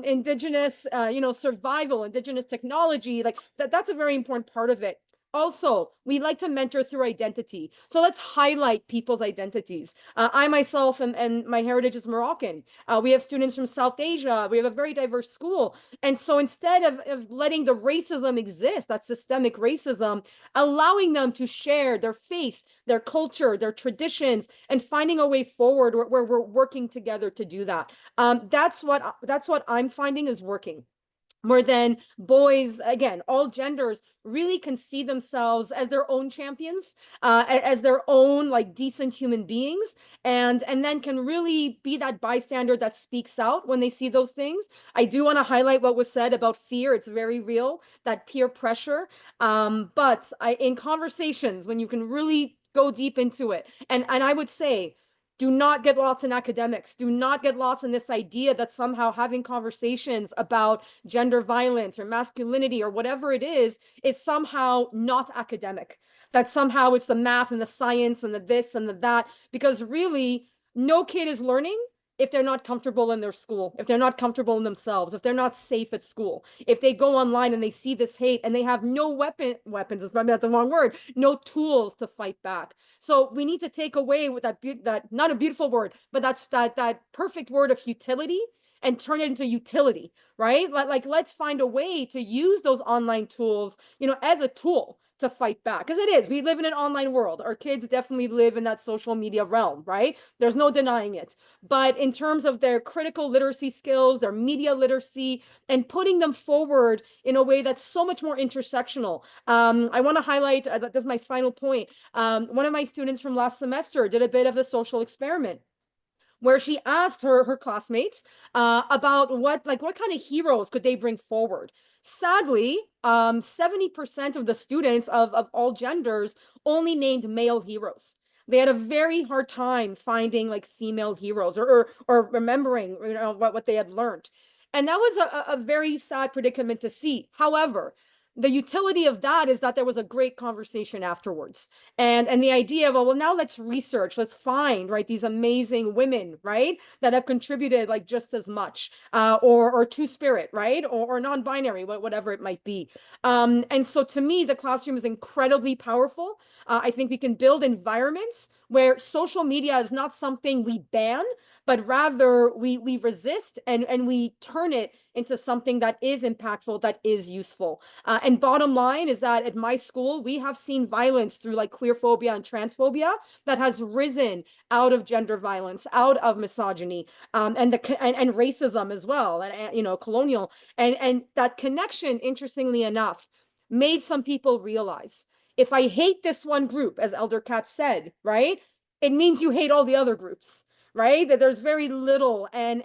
Indigenous, survival, Indigenous technology, like that's a very important part of it. Also, we like to mentor through identity. So let's highlight people's identities. I myself and my heritage is Moroccan. We have students from South Asia. We have a very diverse school. And so instead of letting the racism exist, that systemic racism, allowing them to share their faith, their culture, their traditions, and finding a way forward where we're working together to do that. That's what I'm finding is working. More than boys, again, all genders really can see themselves as their own champions, as their own like decent human beings, and then can really be that bystander that speaks out when they see those things. I do want to highlight what was said about fear. It's very real, that peer pressure. But in conversations, when you can really go deep into it, and I would say, do not get lost in academics. Do not get lost in this idea that somehow having conversations about gender violence or masculinity or whatever it is somehow not academic. That somehow it's the math and the science and the this and the that, because really no kid is learning if they're not comfortable in their school, if they're not comfortable in themselves, if they're not safe at school, if they go online and they see this hate and they have no weapons is probably not the wrong word, no tools to fight back. So we need to take away with that not a beautiful word, but that perfect word of futility and turn it into utility, right? Like let's find a way to use those online tools, as a tool to fight back, because it is. We live in an online world. Our kids definitely live in that social media realm, right? There's no denying it. But in terms of their critical literacy skills, their media literacy, and putting them forward in a way that's so much more intersectional. I want to highlight, that's my final point. One of my students from last semester did a bit of a social experiment where she asked her classmates about what kind of heroes could they bring forward. Sadly, 70% of the students of all genders only named male heroes. They had a very hard time finding like female heroes or remembering what they had learned. And that was a very sad predicament to see. However, the utility of that is that there was a great conversation afterwards. And the idea of, well, now let's research, let's find, right, these amazing women, right, that have contributed like just as much, or two-spirit, right, or non-binary, whatever it might be. And so to me, the classroom is incredibly powerful. I think we can build environments where social media is not something we ban, but rather we resist and we turn it into something that is impactful, that is useful. And bottom line is that at my school, we have seen violence through like queerphobia and transphobia that has risen out of gender violence, out of misogyny, and racism as well, and colonial, and that connection, interestingly enough, made some people realize, if I hate this one group, as Elder Katz said, right, it means you hate all the other groups, right? That there's very little, and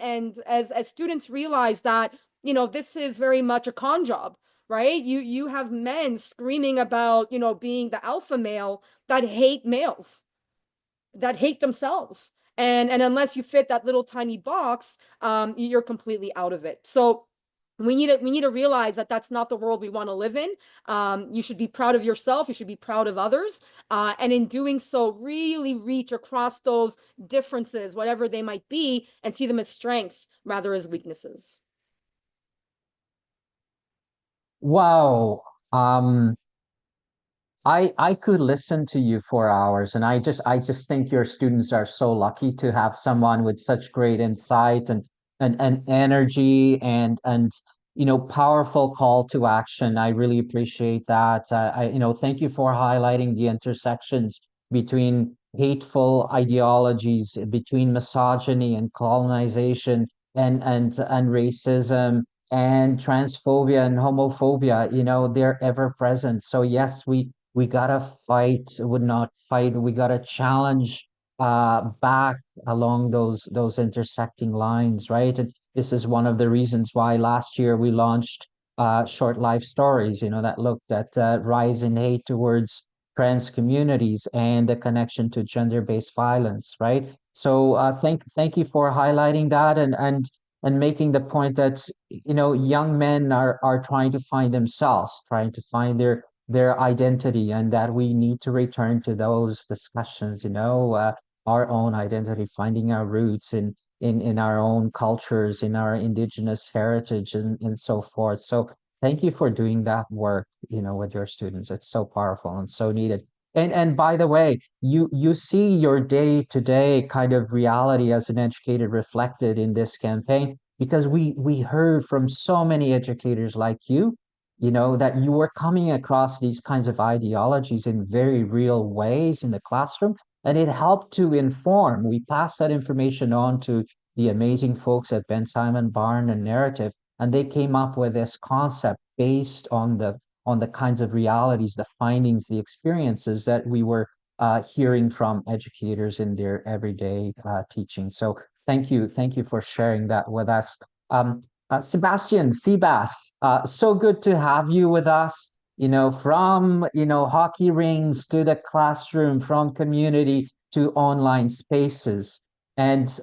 as students realize that, this is very much a con job, right? You have men screaming about, being the alpha male that hate males, that hate themselves. And unless you fit that little tiny box, you're completely out of it. So we need to realize that that's not the world we want to live in. You should be proud of yourself. You should be proud of others. And in doing so, really reach across those differences, whatever they might be, and see them as strengths rather as weaknesses. Wow. I could listen to you for hours, and I just think your students are so lucky to have someone with such great insight and energy and powerful call to action. I really appreciate that. Thank you for highlighting the intersections between hateful ideologies, between misogyny and colonization and racism and transphobia and homophobia. They're ever present. So yes, we gotta fight, would not fight, we gotta challenge back along those intersecting lines, right? And this is one of the reasons why last year we launched short life stories, that looked at rise in hate towards trans communities and the connection to gender-based violence, right? So thank you for highlighting that and making the point that young men are trying to find themselves, trying to find their identity, and that we need to return to those discussions, our own identity, finding our roots in our own cultures, in our indigenous heritage, and so forth. So thank you for doing that work, with your students. It's so powerful and so needed. And by the way, you see your day-to-day kind of reality as an educator reflected in this campaign, because we heard from so many educators like you, that you were coming across these kinds of ideologies in very real ways in the classroom, and it helped to inform. We passed that information on to the amazing folks at Ben Simon Barn and Narrative, and they came up with this concept based on the kinds of realities, the findings, the experiences that we were hearing from educators in their everyday teaching. So thank you for sharing that with us. Sebastian, Sebas, so good to have you with us. From hockey rings to the classroom, from community to online spaces. And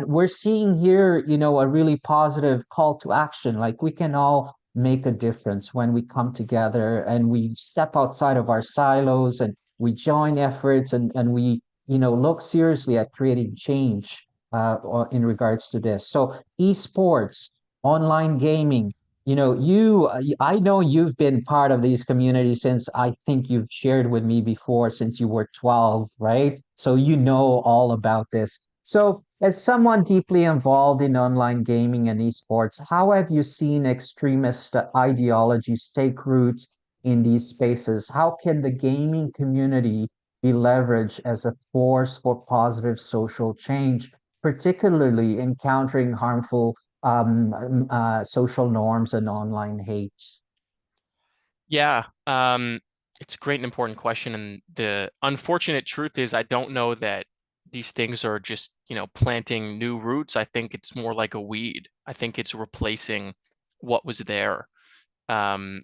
we're seeing here, a really positive call to action. Like, we can all make a difference when we come together and we step outside of our silos and we join efforts and we, look seriously at creating change in regards to this. So esports, online gaming, I know you've been part of these communities since, I think you've shared with me before, since you were 12, right? So you know all about this. So, as someone deeply involved in online gaming and esports, how have you seen extremist ideologies take root in these spaces? How can the gaming community be leveraged as a force for positive social change, particularly in countering harmful social norms and online hate? Yeah, it's a great and important question. And the unfortunate truth is, I don't know that these things are just, planting new roots. I think it's more like a weed. I think it's replacing what was there. Um,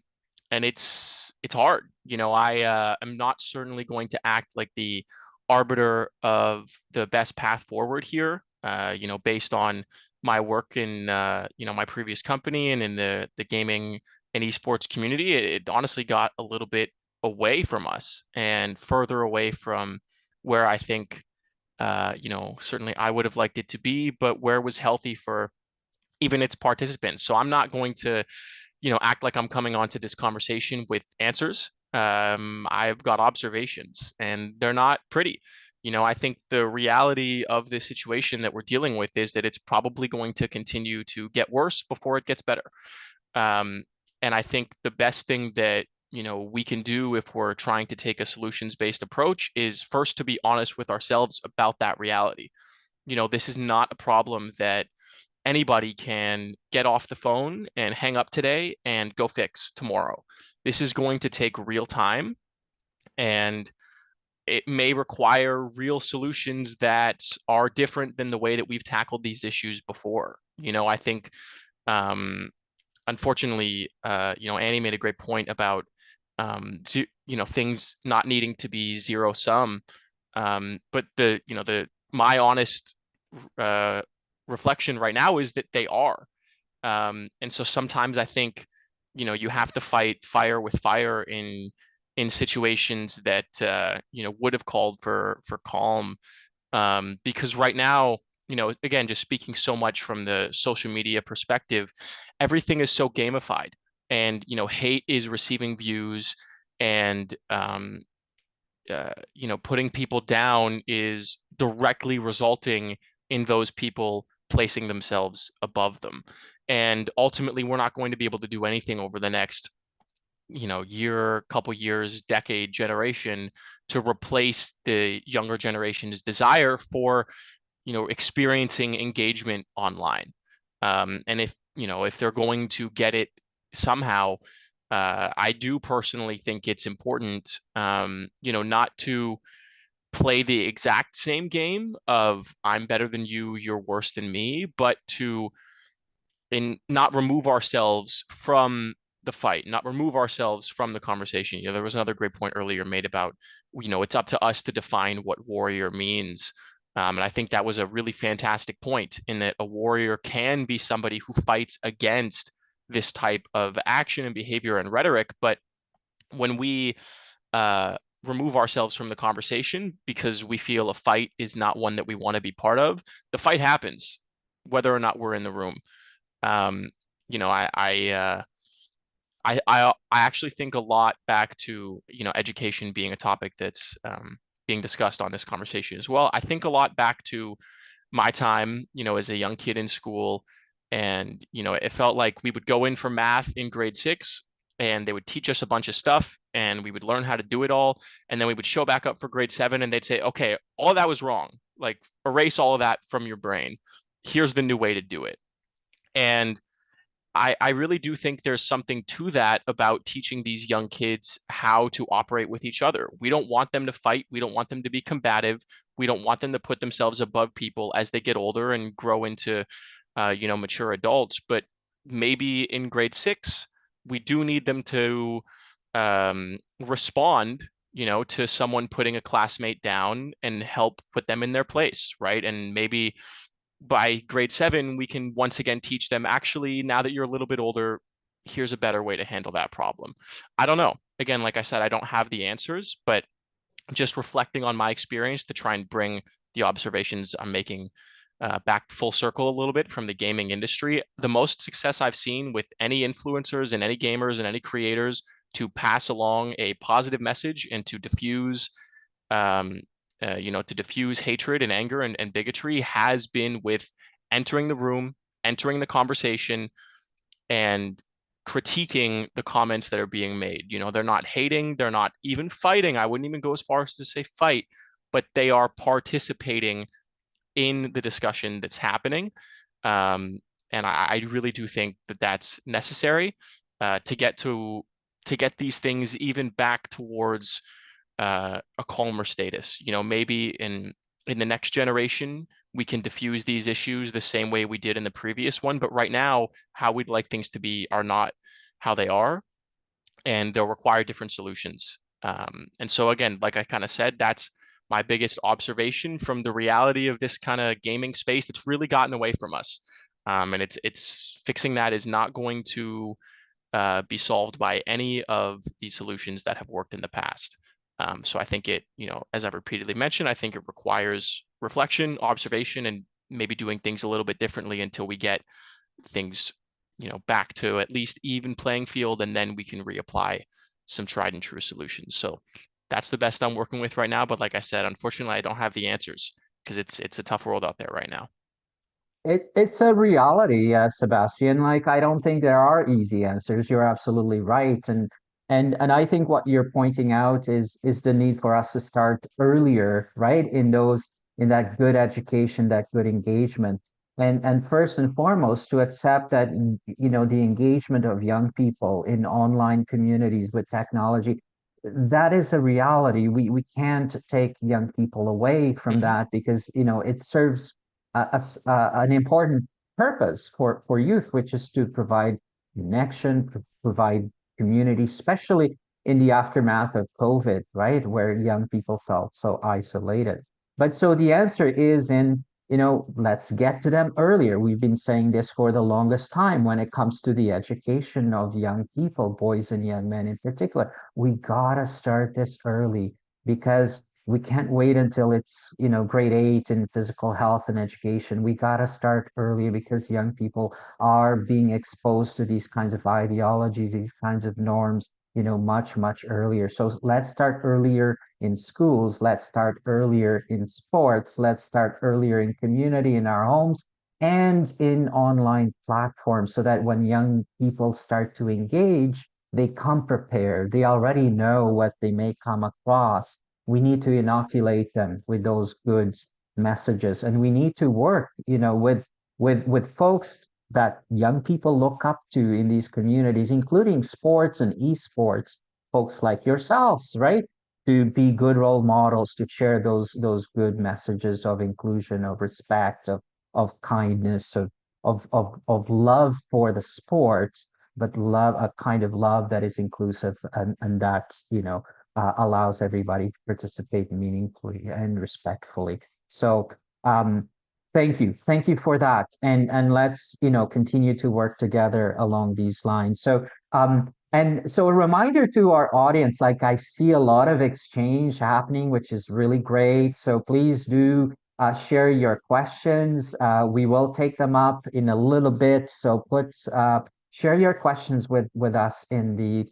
and it's hard. I am not certainly going to act like the arbiter of the best path forward here. Based on my work in my previous company and in the gaming and esports community, it honestly got a little bit away from us and further away from where I think certainly I would have liked it to be, but where it was healthy for even its participants. So I'm not going to act like I'm coming onto this conversation with answers. I've got observations, and they're not pretty. I think the reality of this situation that we're dealing with is that it's probably going to continue to get worse before it gets better. Um, and I think the best thing that we can do if we're trying to take a solutions-based approach is first to be honest with ourselves about that reality. This is not a problem that anybody can get off the phone and hang up today and go fix tomorrow. This is going to take real time, and it may require real solutions that are different than the way that we've tackled these issues before. I think, unfortunately, Annie made a great point about, things not needing to be zero sum. But my honest reflection right now is that they are. And so sometimes I think, you have to fight fire with fire in situations that would have called for calm. Because right now, again, just speaking so much from the social media perspective, everything is so gamified, and hate is receiving views, and putting people down is directly resulting in those people placing themselves above them. And ultimately, we're not going to be able to do anything over the next, year, couple years, decade, generation to replace the younger generation's desire for, experiencing engagement online. And if they're going to get it somehow, I do personally think it's important, not to play the exact same game of I'm better than you, you're worse than me, but to not remove ourselves from the fight, not remove ourselves from the conversation. There was another great point earlier made about, it's up to us to define what warrior means. And I think that was a really fantastic point in that a warrior can be somebody who fights against this type of action and behavior and rhetoric. But when we remove ourselves from the conversation because we feel a fight is not one that we want to be part of, the fight happens, whether or not we're in the room. Um, you know, I actually think a lot back to, education being a topic that's being discussed on this conversation as well. I think a lot back to my time, as a young kid in school, and it felt like we would go in for math in grade 6, and they would teach us a bunch of stuff, and we would learn how to do it all, and then we would show back up for grade 7, and they'd say, okay, all of that was wrong. Like, erase all of that from your brain. Here's the new way to do it. And I really do think there's something to that about teaching these young kids how to operate with each other. We don't want them to fight. We don't want them to be combative. We don't want them to put themselves above people as they get older and grow into, mature adults. But maybe in grade 6, we do need them to respond, to someone putting a classmate down and help put them in their place, right? And maybe by grade 7, we can once again teach them, actually, now that you're a little bit older, here's a better way to handle that problem. I don't know. Again, like I said, I don't have the answers, but just reflecting on my experience to try and bring the observations I'm making back full circle a little bit from the gaming industry. The most success I've seen with any influencers and any gamers and any creators to pass along a positive message and to diffuse to diffuse hatred and anger and bigotry has been with entering the room, entering the conversation, and critiquing the comments that are being made. They're not hating, they're not even fighting. I wouldn't even go as far as to say fight, but they are participating in the discussion that's happening. And I really do think that that's necessary to get these things even back towards a calmer status. Maybe in the next generation, we can diffuse these issues the same way we did in the previous one. But right now, how we'd like things to be are not how they are, and they'll require different solutions. And so again, like I kind of said, that's my biggest observation from the reality of this kind of gaming space that's really gotten away from us. And it's fixing that is not going to be solved by any of the solutions that have worked in the past. So I think it, as I've repeatedly mentioned, I think it requires reflection, observation, and maybe doing things a little bit differently until we get things, back to at least even playing field, and then we can reapply some tried and true solutions. So that's the best I'm working with right now. But like I said, unfortunately, I don't have the answers because it's a tough world out there right now. It's a reality, Sebastian. Like, I don't think there are easy answers. You're absolutely right. And I think what you're pointing out is the need for us to start earlier, right? In that good education, that good engagement. And first and foremost, to accept that, the engagement of young people in online communities with technology, that is a reality. We can't take young people away from that because, it serves an important purpose for youth, which is to provide connection, provide community, especially in the aftermath of COVID, right, where young people felt so isolated. But so the answer is in, let's get to them earlier. We've been saying this for the longest time when it comes to the education of young people, boys and young men in particular. We gotta start this early because we can't wait until it's, grade 8 in physical health and education. We got to start earlier because young people are being exposed to these kinds of ideologies, these kinds of norms, much, much earlier. So let's start earlier in schools. Let's start earlier in sports. Let's start earlier in community, in our homes, and in online platforms so that when young people start to engage, they come prepared. They already know what they may come across. We need to inoculate them with those good messages, and we need to work, with folks that young people look up to in these communities, including sports and esports, folks like yourselves, right? To be good role models, to share those good messages of inclusion, of respect, of kindness, of love for the sport, but love, a kind of love that is inclusive and that, allows everybody to participate meaningfully and respectfully. So thank you. Thank you for that. And let's, continue to work together along these lines. And so a reminder to our audience, like I see a lot of exchange happening, which is really great. So please do share your questions. We will take them up in a little bit. So share your questions with us in the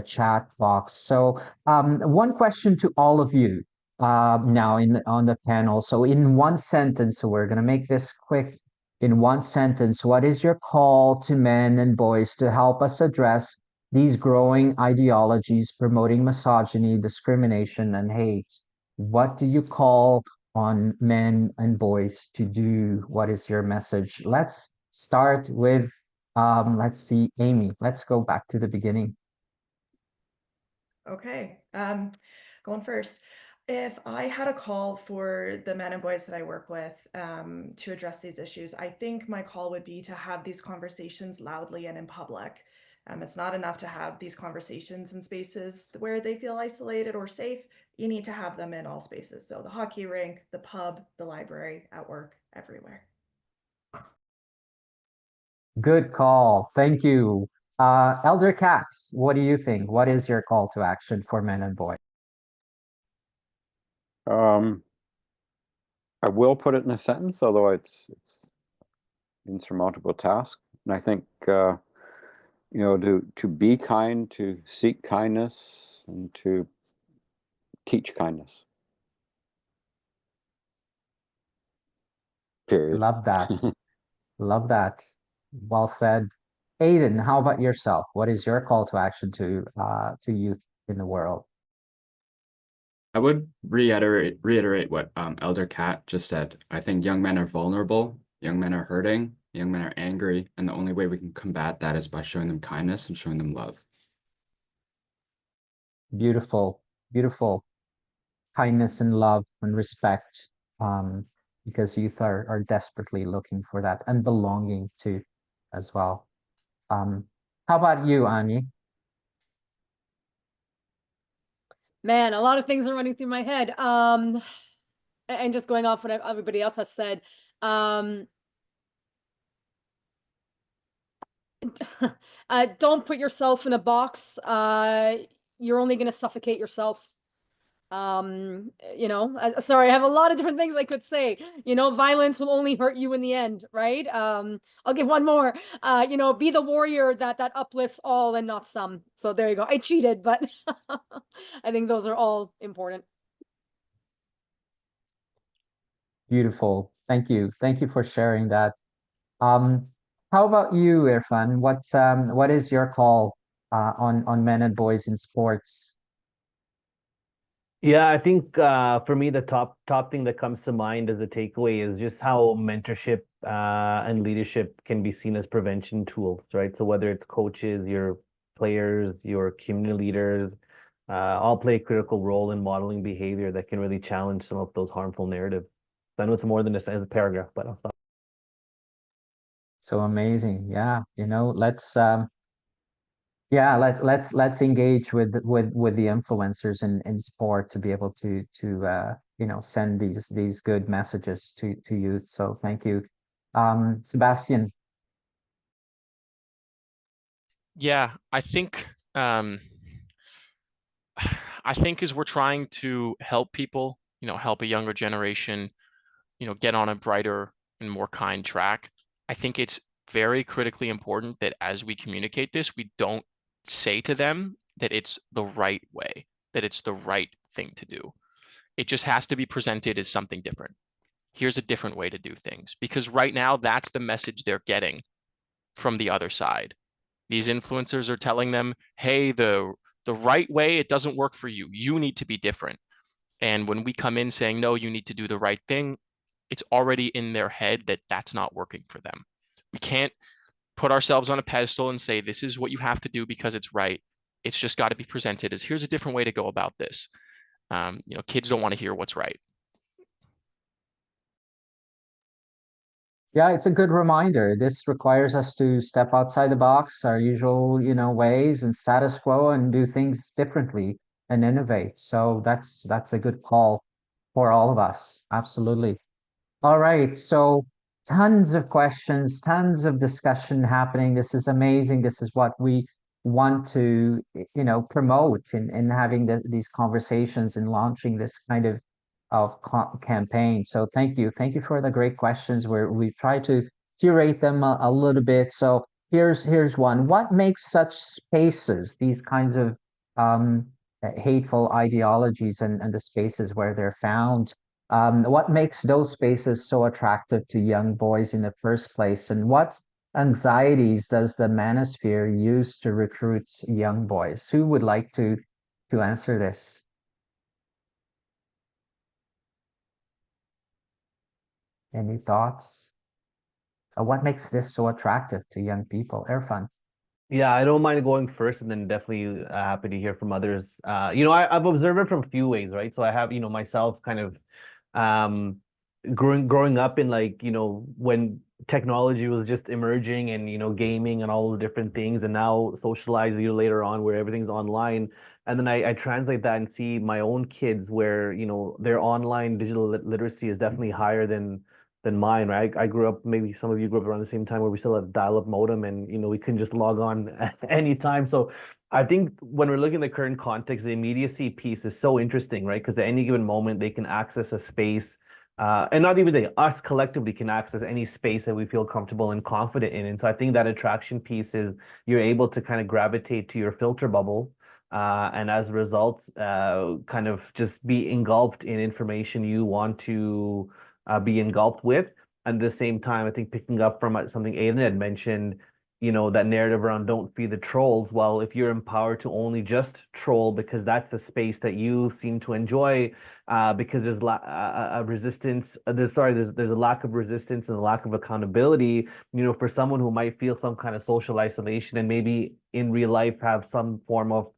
chat box. So one question to all of you now on the panel. So in one sentence, so we're going to make this quick. In one sentence, what is your call to men and boys to help us address these growing ideologies promoting misogyny, discrimination, and hate? What do you call on men and boys to do? What is your message? Let's start with, let's see, Amy. Let's go back to the beginning. Okay, going first. If I had a call for the men and boys that I work with to address these issues, I think my call would be to have these conversations loudly and in public. It's not enough to have these conversations in spaces where they feel isolated or safe. You need to have them in all spaces. So the hockey rink, the pub, the library, at work, everywhere. Good call. Thank you. Elder Katz, what do you think? What is your call to action for men and boys? I will put it in a sentence, although it's insurmountable task. And I think to be kind, to seek kindness, and to teach kindness. Period. Love that. Love that. Well said. Aiden, how about yourself? What is your call to action to youth in the world? I would reiterate what Elder Kat just said. I think young men are vulnerable, young men are hurting, young men are angry, and the only way we can combat that is by showing them kindness and showing them love. Beautiful, beautiful. Kindness and love and respect, because youth are desperately looking for that and belonging to as well. How about you, Annie? Man, a lot of things are running through my head. And just going off what everybody else has said. Don't put yourself in a box. You're only going to suffocate yourself. Sorry, I have a lot of different things I could say. Violence will only hurt you in the end, right? I'll give one more. Be the warrior that uplifts all and not some. So there you go. I cheated, but I think those are all important. Beautiful. Thank you. Thank you for sharing that. How about you, Irfan? What is your call on men and boys in sports? Yeah, I think for me, the top thing that comes to mind as a takeaway is just how mentorship and leadership can be seen as prevention tools, right? So whether it's coaches, your players, your community leaders, all play a critical role in modeling behavior that can really challenge some of those harmful narratives. So I know it's more than just as a paragraph, but I'll stop. So amazing. Yeah, let's engage with the influencers in sport to be able to send these good messages to youth. So thank you. Sebastian. Yeah, I think as we're trying to help people, help a younger generation, get on a brighter and more kind track, I think it's very critically important that as we communicate this, we don't say to them that it's the right way, that it's the right thing to do. It just has to be presented as something different. Here's a different way to do things, because right now that's the message they're getting from the other side. These influencers are telling them, hey, the right way, it doesn't work for you. You need to be different. And when we come in saying, no, you need to do the right thing, it's already in their head that that's not working for them. We can't put ourselves on a pedestal and say, this is what you have to do because it's right. It's just got to be presented as, here's a different way to go about this. Kids don't want to hear what's right. Yeah, it's a good reminder. This requires us to step outside the box, our usual, ways and status quo, and do things differently and innovate. So that's a good call for all of us. Absolutely. All right. So tons of questions, tons of discussion happening. This is amazing. This is what we want to, promote in having these conversations and launching this kind of campaign. So thank you. Thank you for the great questions where we try to curate them a little bit. So here's one. What makes such spaces, these kinds of hateful ideologies and the spaces where they're found, what makes those spaces so attractive to young boys in the first place? And what anxieties does the manosphere use to recruit young boys? Who would like to answer this? Any thoughts? What makes this so attractive to young people? Irfan. Yeah, I don't mind going first, and then definitely happy to hear from others. I've observed it from a few ways, right? So I have, myself kind of um growing up in, like, when technology was just emerging, and gaming and all the different things, and now socialize later on where everything's online. And then I translate that and see my own kids where their online digital literacy is definitely higher than mine, right? I grew up, maybe some of you grew up around the same time, where we still had dial-up modem, and we couldn't just log on at any time. So I think when we're looking at the current context, the immediacy piece is so interesting, right? Because at any given moment, they can access a space, and not even they, us collectively can access any space that we feel comfortable and confident in. And so I think that attraction piece is you're able to kind of gravitate to your filter bubble, and as a result, kind of just be engulfed in information you want to be engulfed with. And at the same time, I think picking up from something Aiden had mentioned, that narrative around don't feed the trolls. Well, if you're empowered to only just troll because that's the space that you seem to enjoy, because there's a resistance, there's a lack of resistance and a lack of accountability, for someone who might feel some kind of social isolation and maybe in real life have some form of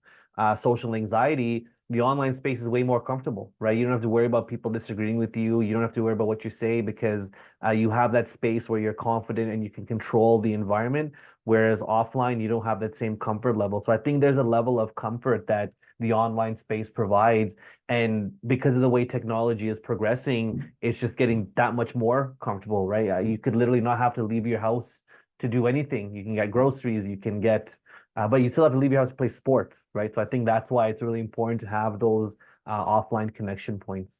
social anxiety, the online space is way more comfortable, right? You don't have to worry about people disagreeing with you. You don't have to worry about what you say, because you have that space where you're confident and you can control the environment. Whereas offline, you don't have that same comfort level. So I think there's a level of comfort that the online space provides. And because of the way technology is progressing, it's just getting that much more comfortable, right? You could literally not have to leave your house to do anything. You can get groceries, you can get but you still have to leave your house to play sports, right? So I think that's why it's really important to have those offline connection points.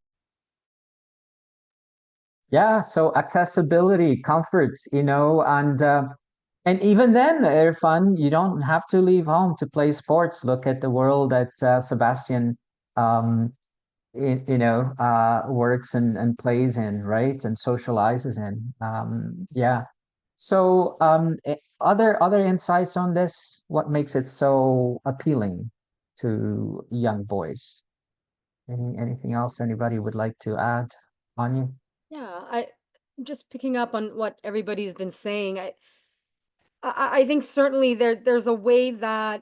Yeah, so accessibility, comforts, and even then, Irfan, you don't have to leave home to play sports. Look at the world that Sebastian, um, works and plays in, right? And socializes in. Yeah. So, other insights on this? What makes it so appealing to young boys? Anything else anybody would like to add, Anya? Yeah, just picking up on what everybody's been saying. I think certainly there's a way that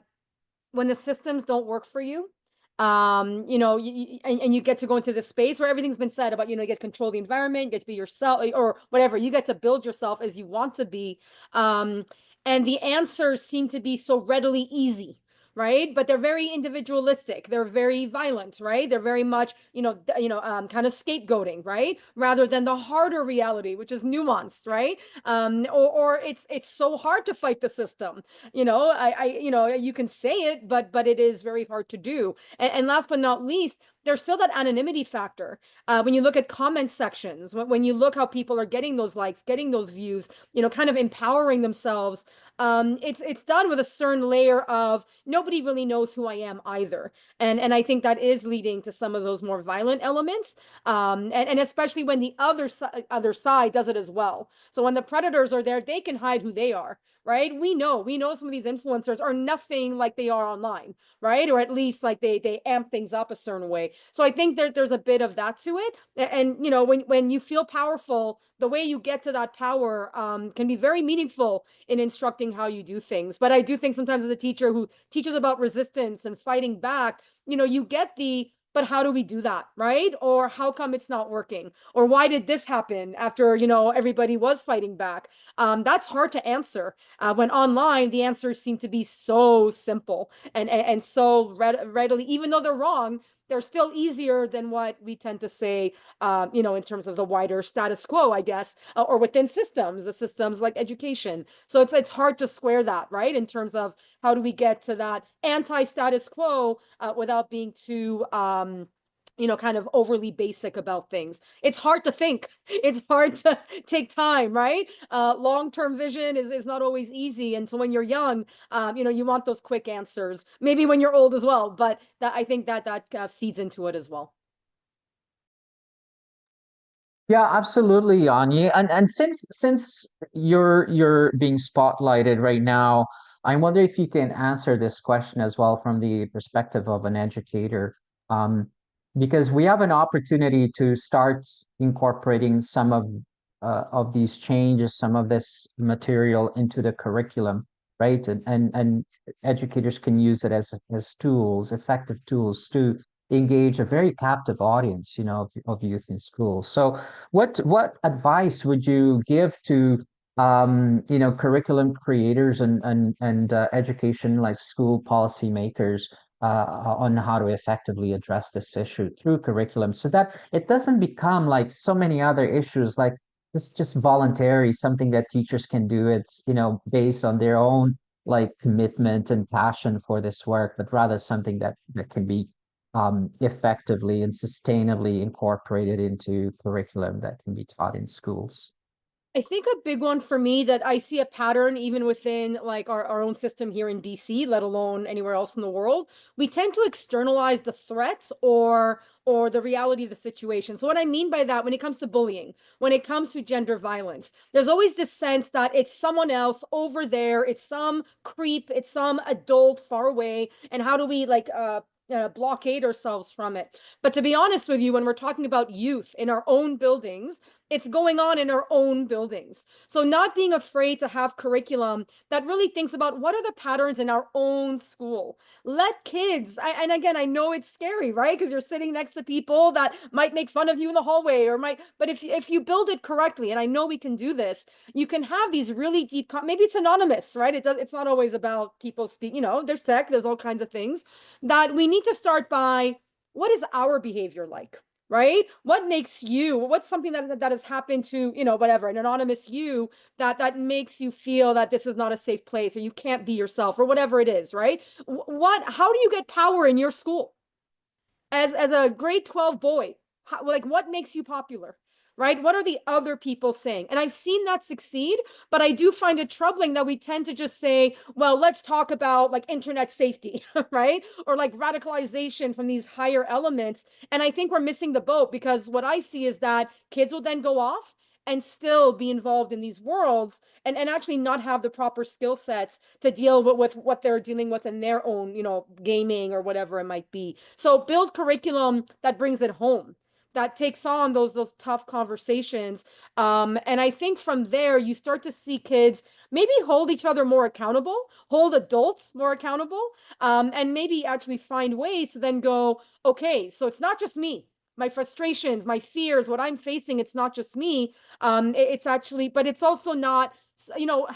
when the systems don't work for you, and you get to go into this space where everything's been said about, you get to control the environment, you get to be yourself or whatever, you get to build yourself as you want to be. And the answers seem to be so readily easy, right? But they're very individualistic. They're very violent, right? They're very much, kind of scapegoating, right? Rather than the harder reality, which is nuanced, right? Or it's so hard to fight the system. You can say it, but it is very hard to do. And last but not least, there's still that anonymity factor. When you look at comment sections, when you look how people are getting those likes, getting those views, kind of empowering themselves, it's done with a certain layer of nobody really knows who I am either. And I think that is leading to some of those more violent elements. And especially when the other side does it as well. So when the predators are there, they can hide who they are, right? We know some of these influencers are nothing like they are online, right? Or at least like they amp things up a certain way. So I think there's a bit of that to it. And you know, when you feel powerful, the way you get to that power can be very meaningful in instructing how you do things. But I do think sometimes as a teacher who teaches about resistance and fighting back, you know, you get the, but how do we do that, right? Or how come it's not working? Or why did this happen after, you know, everybody was fighting back? That's hard to answer. When online, the answers seem to be so simple and so readily, even though they're wrong, they're still easier than what we tend to say, you know, in terms of the wider status quo, I guess, or within systems, the systems like education. So it's hard to square that, right? In terms of how do we get to that anti-status quo without being too, you know, kind of overly basic about things. It's hard to think. It's hard to take time, right? Long-term vision is not always easy. And so when you're young, you know, you want those quick answers. Maybe when you're old as well, but that I think that feeds into it as well. Yeah, absolutely, Anya. And since you're being spotlighted right now, I wonder if you can answer this question as well from the perspective of an educator. Because we have an opportunity to start incorporating some of these changes, some of this material into the curriculum, right? And educators can use it as tools, effective tools to engage a very captive audience, you know, of youth in schools. So what advice would you give to you know, curriculum creators and education like school policy makers on how to effectively address this issue through curriculum so that it doesn't become like so many other issues like it's just voluntary, something that teachers can do. It's, you know, based on their own like commitment and passion for this work, but rather something that can be effectively and sustainably incorporated into curriculum that can be taught in schools. I think a big one for me that I see a pattern even within like our own system here in DC, let alone anywhere else in the world, we tend to externalize the threats or the reality of the situation. So what I mean by that, when it comes to bullying, when it comes to gender violence, there's always this sense that it's someone else over there, it's some creep, it's some adult far away, and how do we like blockade ourselves from it? But to be honest with you, when we're talking about youth in our own buildings, it's going on in our own buildings. So not being afraid to have curriculum that really thinks about what are the patterns in our own school. Let kids, and again, I know it's scary, right? Because you're sitting next to people that might make fun of you in the hallway or might, but if you build it correctly, and I know we can do this, you can have these really deep, maybe it's anonymous, right? It's not always about people speak, you know, there's tech, there's all kinds of things that we need to start by, what is our behavior like? Right? What makes you, what's something that has happened to, you know, whatever, an anonymous you that makes you feel that this is not a safe place or you can't be yourself or whatever it is, right? How do you get power in your school? As a grade 12 boy, like what makes you popular? Right? What are the other people saying? And I've seen that succeed, but I do find it troubling that we tend to just say, well, let's talk about like internet safety, right? Or like radicalization from these higher elements. And I think we're missing the boat because what I see is that kids will then go off and still be involved in these worlds and actually not have the proper skill sets to deal with what they're dealing with in their own, you know, gaming or whatever it might be. So build curriculum that brings it home, that takes on those tough conversations. And I think from there, you start to see kids maybe hold each other more accountable, hold adults more accountable, and maybe actually find ways to then go, okay, so it's not just me. My frustrations, my fears, what I'm facing, it's not just me. It's actually, but it's also not, you know,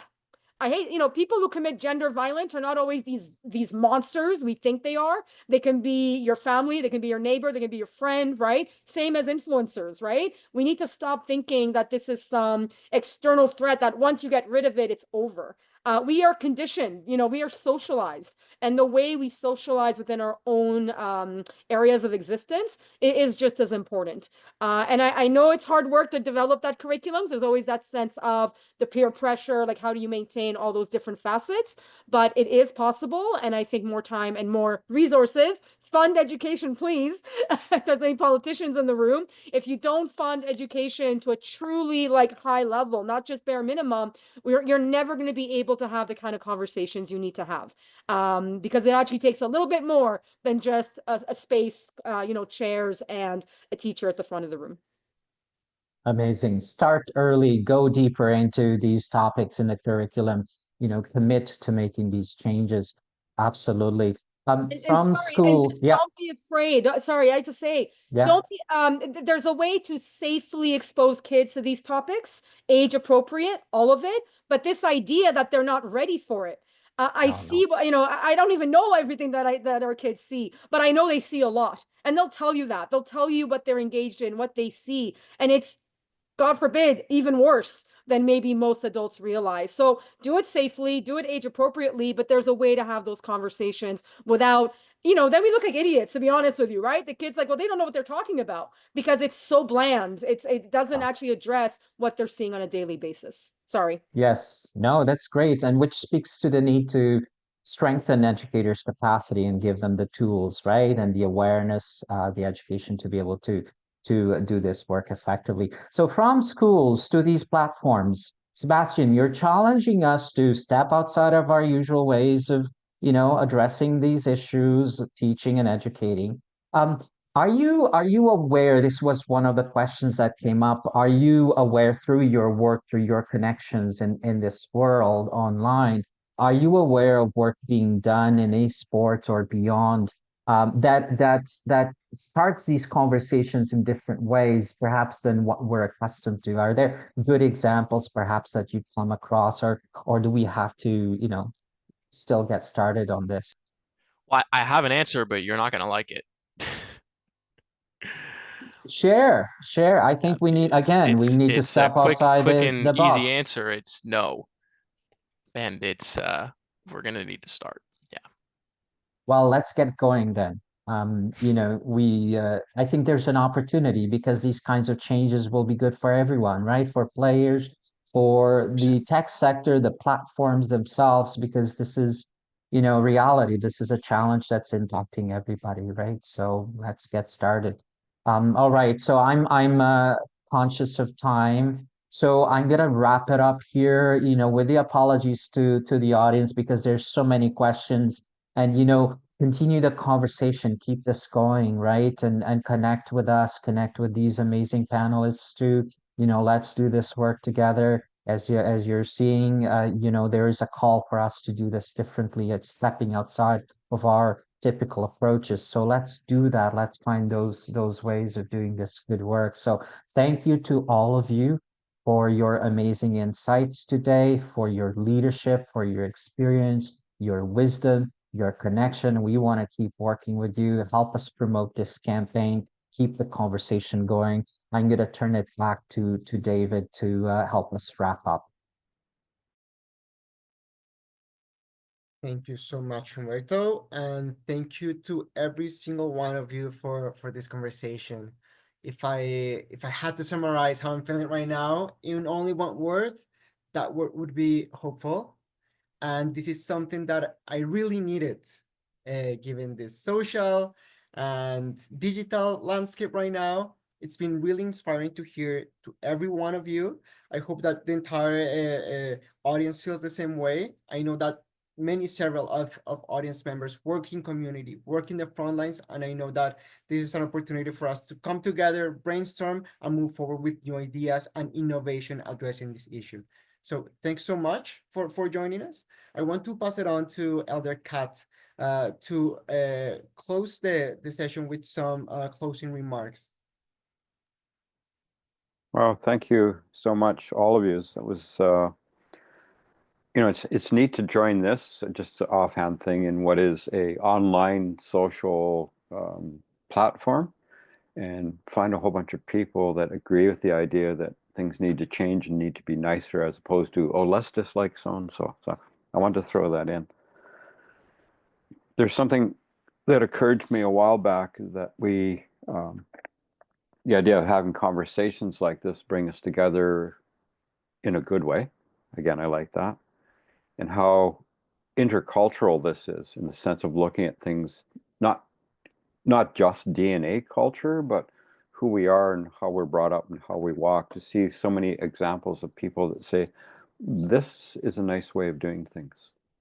I hate, you know, people who commit gender violence are not always these monsters we think they are. They can be your family, they can be your neighbor, they can be your friend, right? Same as influencers, right? We need to stop thinking that this is some external threat that once you get rid of it, it's over. We are conditioned, you know, we are socialized. And the way we socialize within our own areas of existence is just as important. And I know it's hard work to develop that curriculum. There's always that sense of the peer pressure, like how do you maintain all those different facets? But it is possible. And I think more time and more resources fund education, please. If there's any politicians in the room, if you don't fund education to a truly like high level, not just bare minimum, you're never going to be able to have the kind of conversations you need to have, because it actually takes a little bit more than just a space, chairs and a teacher at the front of the room. Amazing. Start early, go deeper into these topics in the curriculum, commit to making these changes. Absolutely. And From sorry, and school, just yeah, don't be afraid. Sorry, I have to say, yeah. don't be. There's a way to safely expose kids to these topics, age appropriate, all of it. But this idea that they're not ready for it, I see. I don't even know everything that our kids see, but I know they see a lot, and they'll tell you that. They'll tell you what they're engaged in, what they see, and it's, God forbid, even worse than maybe most adults realize. So do it safely, do it age appropriately, but there's a way to have those conversations without, then we look like idiots, to be honest with you, right? The kids like, well, they don't know what they're talking about because it's so bland. It doesn't actually address what they're seeing on a daily basis. Sorry. Yes, no, that's great. And which speaks to the need to strengthen educators' capacity and give them the tools, right? And the awareness, the education to be able to do this work effectively. So from schools to these platforms, Sebastian, you're challenging us to step outside of our usual ways of, addressing these issues, teaching and educating. Are you aware, this was one of the questions that came up, are you aware through your work, through your connections in this world online, are you aware of work being done in esports or beyond, that starts these conversations in different ways, perhaps than what we're accustomed to? Are there good examples perhaps that you've come across, or do we have to, still get started on this? Well, I have an answer, but you're not gonna like it. Share. I think we need, again, we need to It's a step quick outside and the easy box. answer. It's no. And it's we're gonna need to start. Yeah. Well, let's get going then. I think there's an opportunity because these kinds of changes will be good for everyone, right? For players, for the tech sector, the platforms themselves, because this is, reality. This is a challenge that's impacting everybody, right? So let's get started. All right. So I'm conscious of time. So I'm gonna wrap it up here, with the apologies to the audience because there's so many questions, and continue the conversation, keep this going, right? And connect with us, connect with these amazing panelists too. Let's do this work together. As you're seeing, there is a call for us to do this differently. It's stepping outside of our typical approaches. So let's do that. Let's find those ways of doing this good work. So thank you to all of you for your amazing insights today, for your leadership, for your experience, your wisdom, your connection. We want to keep working with you. Help us promote this campaign. Keep the conversation going. I'm going to turn it back to David to help us wrap up. Thank you so much, Humberto, and thank you to every single one of you for this conversation. If I had to summarize how I'm feeling right now in only one word, that word would be hopeful. And this is something that I really needed, given this social and digital landscape right now. It's been really inspiring to hear to every one of you. I hope that the entire audience feels the same way. I know that several of audience members work in community, work in the front lines, and I know that this is an opportunity for us to come together, brainstorm, and move forward with new ideas and innovation addressing this issue. So thanks so much for joining us. I want to pass it on to Elder Kat to close the session with some closing remarks. Well, thank you so much, all of you. That was, it's neat to join this, just an offhand thing, in what is a online social platform, and find a whole bunch of people that agree with the idea that things need to change and need to be nicer, as opposed to, oh, let's dislike so and so. So I want to throw that in. There's something that occurred to me a while back that the idea of having conversations like this bring us together in a good way. Again, I like that. And how intercultural this is, in the sense of looking at things not not just DNA culture, but who we are and how we're brought up and how we walk, to see so many examples of people that say, this is a nice way of doing things,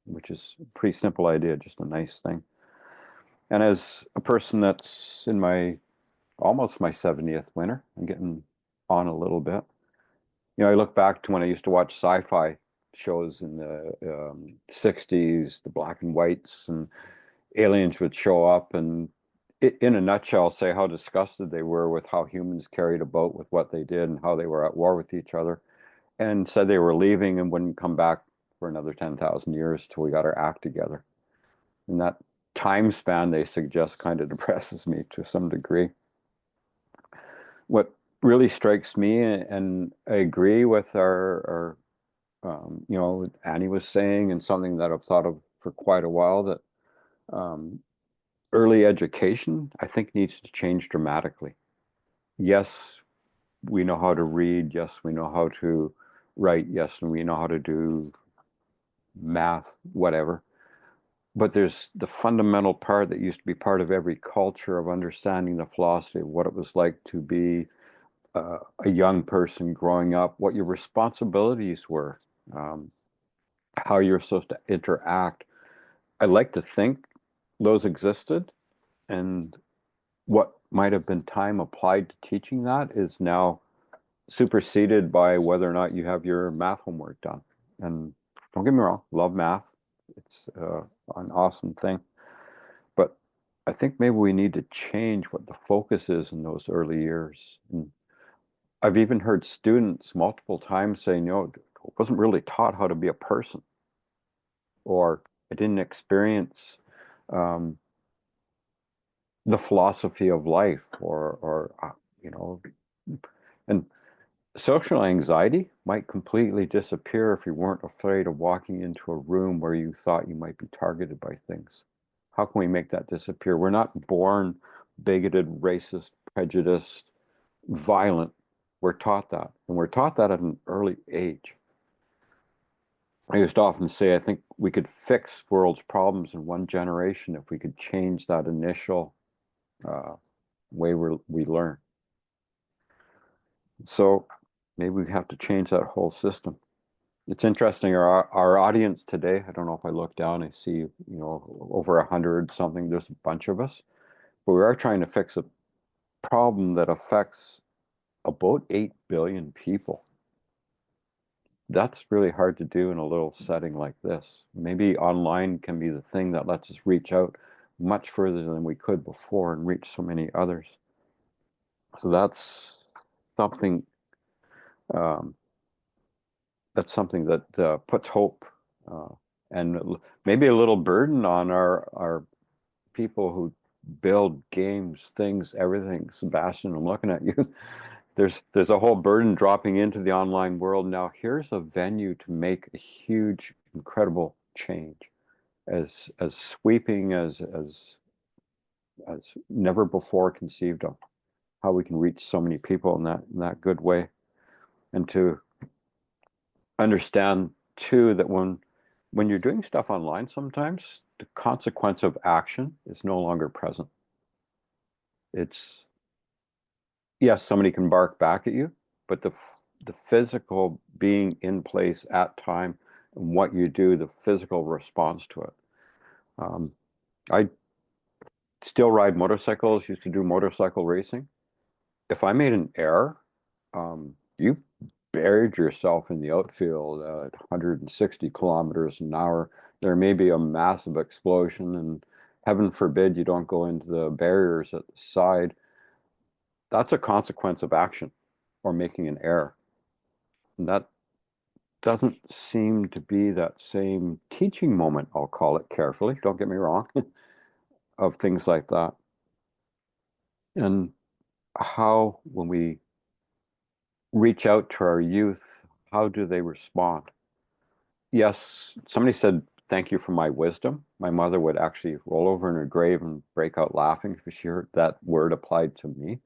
which is a pretty simple idea, just a nice thing. And as a person that's in my almost my 70th winter, I'm getting on a little bit. You know, I look back to when I used to watch sci-fi shows in the 60s, the black and whites, and aliens would show up and in a nutshell say how disgusted they were with how humans carried a boat with what they did and how they were at war with each other, and said they were leaving and wouldn't come back for another 10,000 years till we got our act together. And that time span they suggest kind of depresses me to some degree. What really strikes me, and I agree with our you know, Annie was saying, and something that I've thought of for quite a while, that early education, I think, needs to change dramatically. Yes, we know how to read. Yes, we know how to write. Yes, and we know how to do math, whatever. But there's the fundamental part that used to be part of every culture of understanding the philosophy of what it was like to be a young person growing up, what your responsibilities were, how you're supposed to interact. I like to think those existed, and what might have been time applied to teaching that is now superseded by whether or not you have your math homework done. And don't get me wrong, love math. It's an awesome thing. But I think maybe we need to change what the focus is in those early years. And I've even heard students multiple times saying, you know, I wasn't really taught how to be a person, or I didn't experience the philosophy of life, or you know, and social anxiety might completely disappear if you weren't afraid of walking into a room where you thought you might be targeted by things. How can we make that disappear? We're not born bigoted, racist, prejudiced, violent. We're taught that, and we're taught that at an early age. I used to often say, I think we could fix world's problems in one generation if we could change that initial way we learn. So maybe we have to change that whole system. It's interesting, our audience today, I don't know if I look down, I see, you know, over 100 something, there's a bunch of us, but we are trying to fix a problem that affects about 8 billion people. That's really hard to do in a little setting like this. Maybe online can be the thing that lets us reach out much further than we could before and reach so many others. So that's something that puts hope and maybe a little burden on our people who build games, things, everything. Sebastian, I'm looking at you. There's a whole burden dropping into the online world now. Here's a venue to make a huge, incredible change, as sweeping as never before conceived of. How we can reach so many people in that good way, and to understand too that when you're doing stuff online, sometimes the consequence of action is no longer present. It's, yes, somebody can bark back at you, but the physical being in place at time and what you do, the physical response to it. I still ride motorcycles, used to do motorcycle racing. If I made an error, you buried yourself in the outfield at 160 kilometers an hour. There may be a massive explosion, and heaven forbid you don't go into the barriers at the side. That's a consequence of action or making an error. And that doesn't seem to be that same teaching moment, I'll call it carefully, don't get me wrong, of things like that. And how, when we reach out to our youth, how do they respond? Yes, somebody said, thank you for my wisdom. My mother would actually roll over in her grave and break out laughing if she heard that word applied to me.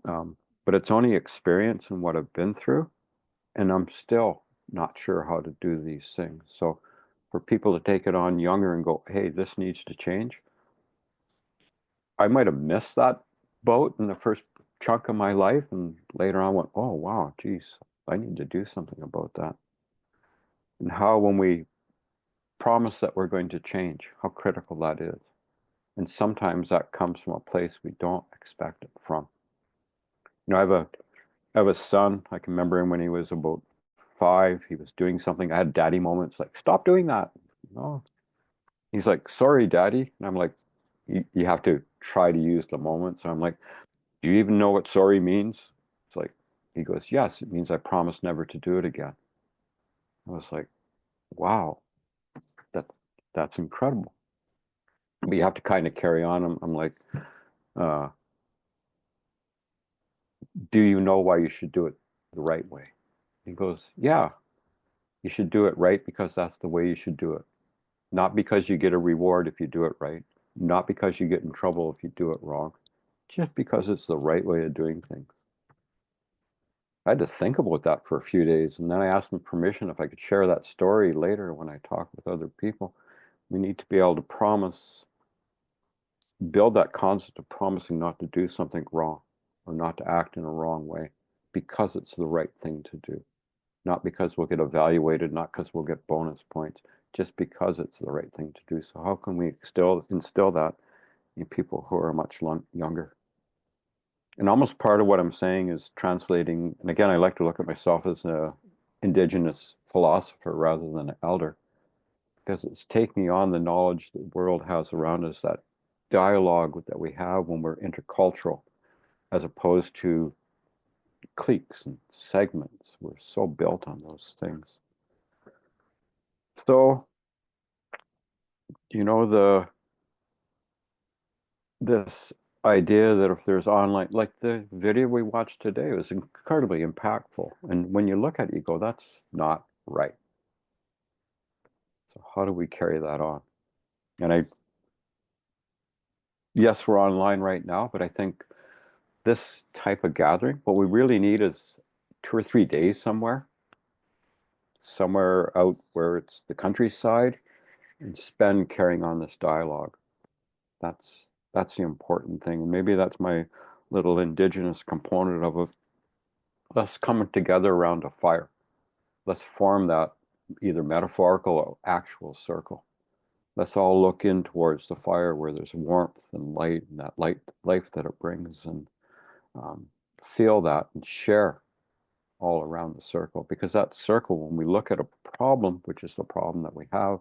But it's only experience and what I've been through, and I'm still not sure how to do these things. So for people to take it on younger and go, hey, this needs to change, I might have missed that boat in the first chunk of my life, and later on went, oh wow, geez, I need to do something about that. And how when we promise that we're going to change, how critical that is. And sometimes that comes from a place we don't expect it from. You know, I have a son. I can remember him when he was about 5. He was doing something. I had daddy moments like, stop doing that. No. He's like, sorry, daddy. And I'm like, you have to try to use the moment. So I'm like, do you even know what sorry means? It's like, he goes, yes, it means I promise never to do it again. I was like, wow, that that's incredible. But you have to kind of carry on. I'm like, uh, do you know why you should do it the right way? He goes, yeah, you should do it right because that's the way you should do it. Not because you get a reward if you do it right. Not because you get in trouble if you do it wrong. Just because it's the right way of doing things. I had to think about that for a few days, and then I asked him permission if I could share that story later when I talk with other people. We need to be able to promise, build that concept of promising not to do something wrong or not to act in a wrong way because it's the right thing to do. Not because we'll get evaluated, not because we'll get bonus points, just because it's the right thing to do. So how can we instill that in people who are much younger? And almost part of what I'm saying is translating, and again, I like to look at myself as an indigenous philosopher rather than an elder, because it's taking on the knowledge the world has around us, that dialogue that we have when we're intercultural, as opposed to cliques and segments. We're so built on those things. So, you know, this idea that if there's online, like the video we watched today was incredibly impactful. And when you look at it, you go, that's not right. So how do we carry that on? And yes, we're online right now, but I think this type of gathering, what we really need is 2 or 3 days somewhere out where it's the countryside, and spend carrying on this dialogue. That's the important thing. And maybe that's my little indigenous component of us coming together around a fire. Let's form that either metaphorical or actual circle. Let's all look in towards the fire where there's warmth and light, and that life that it brings, and feel that and share all around the circle. Because that circle, when we look at a problem, which is the problem that we have,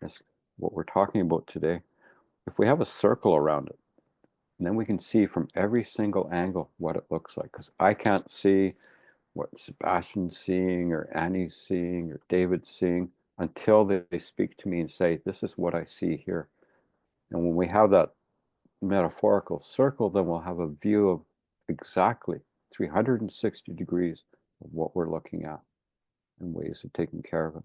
is what we're talking about today. If we have a circle around it, and then we can see from every single angle what it looks like. Because I can't see what Sebastian's seeing or Annie's seeing or David's seeing until they speak to me and say, this is what I see here. And when we have that metaphorical circle, then we'll have a view of exactly 360 degrees of what we're looking at and ways of taking care of it.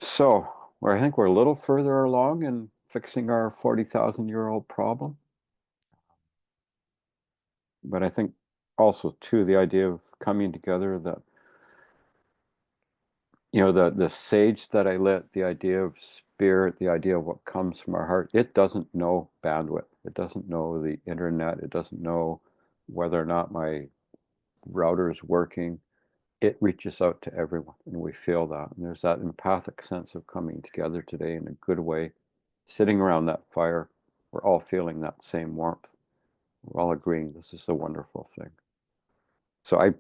So, I think we're a little further along in fixing our 40,000-year-old problem. But I think also, too, the idea of coming together, that, you know, the sage that I lit, the idea of spirit, the idea of what comes from our heart, it doesn't know bandwidth. It doesn't know the internet. It doesn't know whether or not my router is working. It reaches out to everyone, and we feel that. And there's that empathic sense of coming together today in a good way, sitting around that fire. We're all feeling that same warmth. We're all agreeing this is a wonderful thing. So I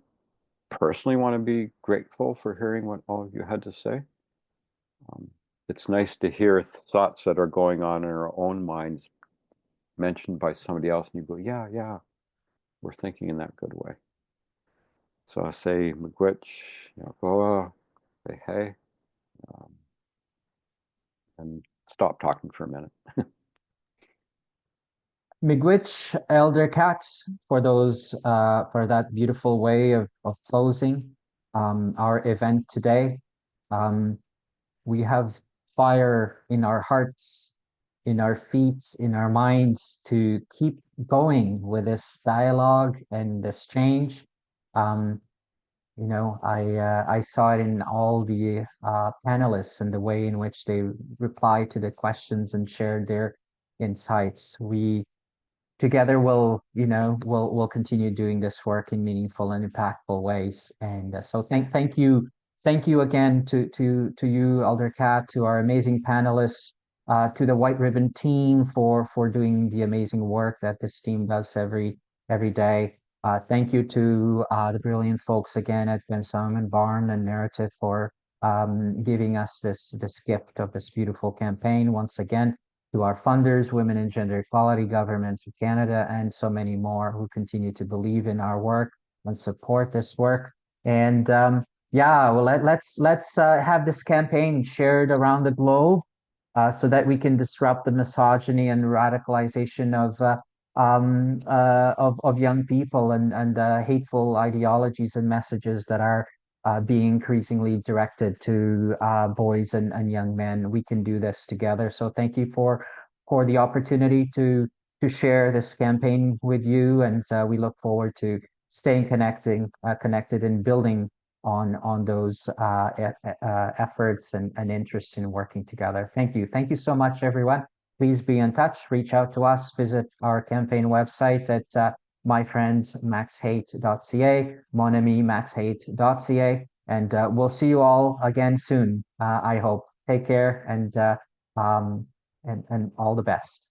personally want to be grateful for hearing what all of you had to say. It's nice to hear thoughts that are going on in our own minds mentioned by somebody else, and you go, yeah, we're thinking in that good way. So I say Miigwech, Yagoa, say hey, and stop talking for a minute. Miigwech, Elder Cat, for that beautiful way of closing our event today. We have fire in our hearts, in our feet, in our minds to keep going with this dialogue and this change. I saw it in all the panelists and the way in which they replied to the questions and shared their insights. We together we'll continue doing this work in meaningful and impactful ways. And so thank you again to you, Elder Kat, to our amazing panelists, to the White Ribbon team for doing the amazing work that this team does every day. Thank you to the brilliant folks again at Ben Simon Barn and Narrative for giving us this gift of this beautiful campaign once again, to our funders, Women and Gender Equality, Government of Canada, and so many more who continue to believe in our work and support this work. And yeah, well, let's have this campaign shared around the globe, so that we can disrupt the misogyny and radicalization of young people, and hateful ideologies and messages that are being increasingly directed to boys and young men. We can do this together. So thank you for the opportunity to share this campaign with you, and we look forward to staying connected and building on those efforts and interests in working together. Thank you. Thank you so much, everyone. Please be in touch, reach out to us, visit our campaign website at myfriendmaxhate.ca, monamimaxhate.ca, and we'll see you all again soon, I hope. Take care, and all the best.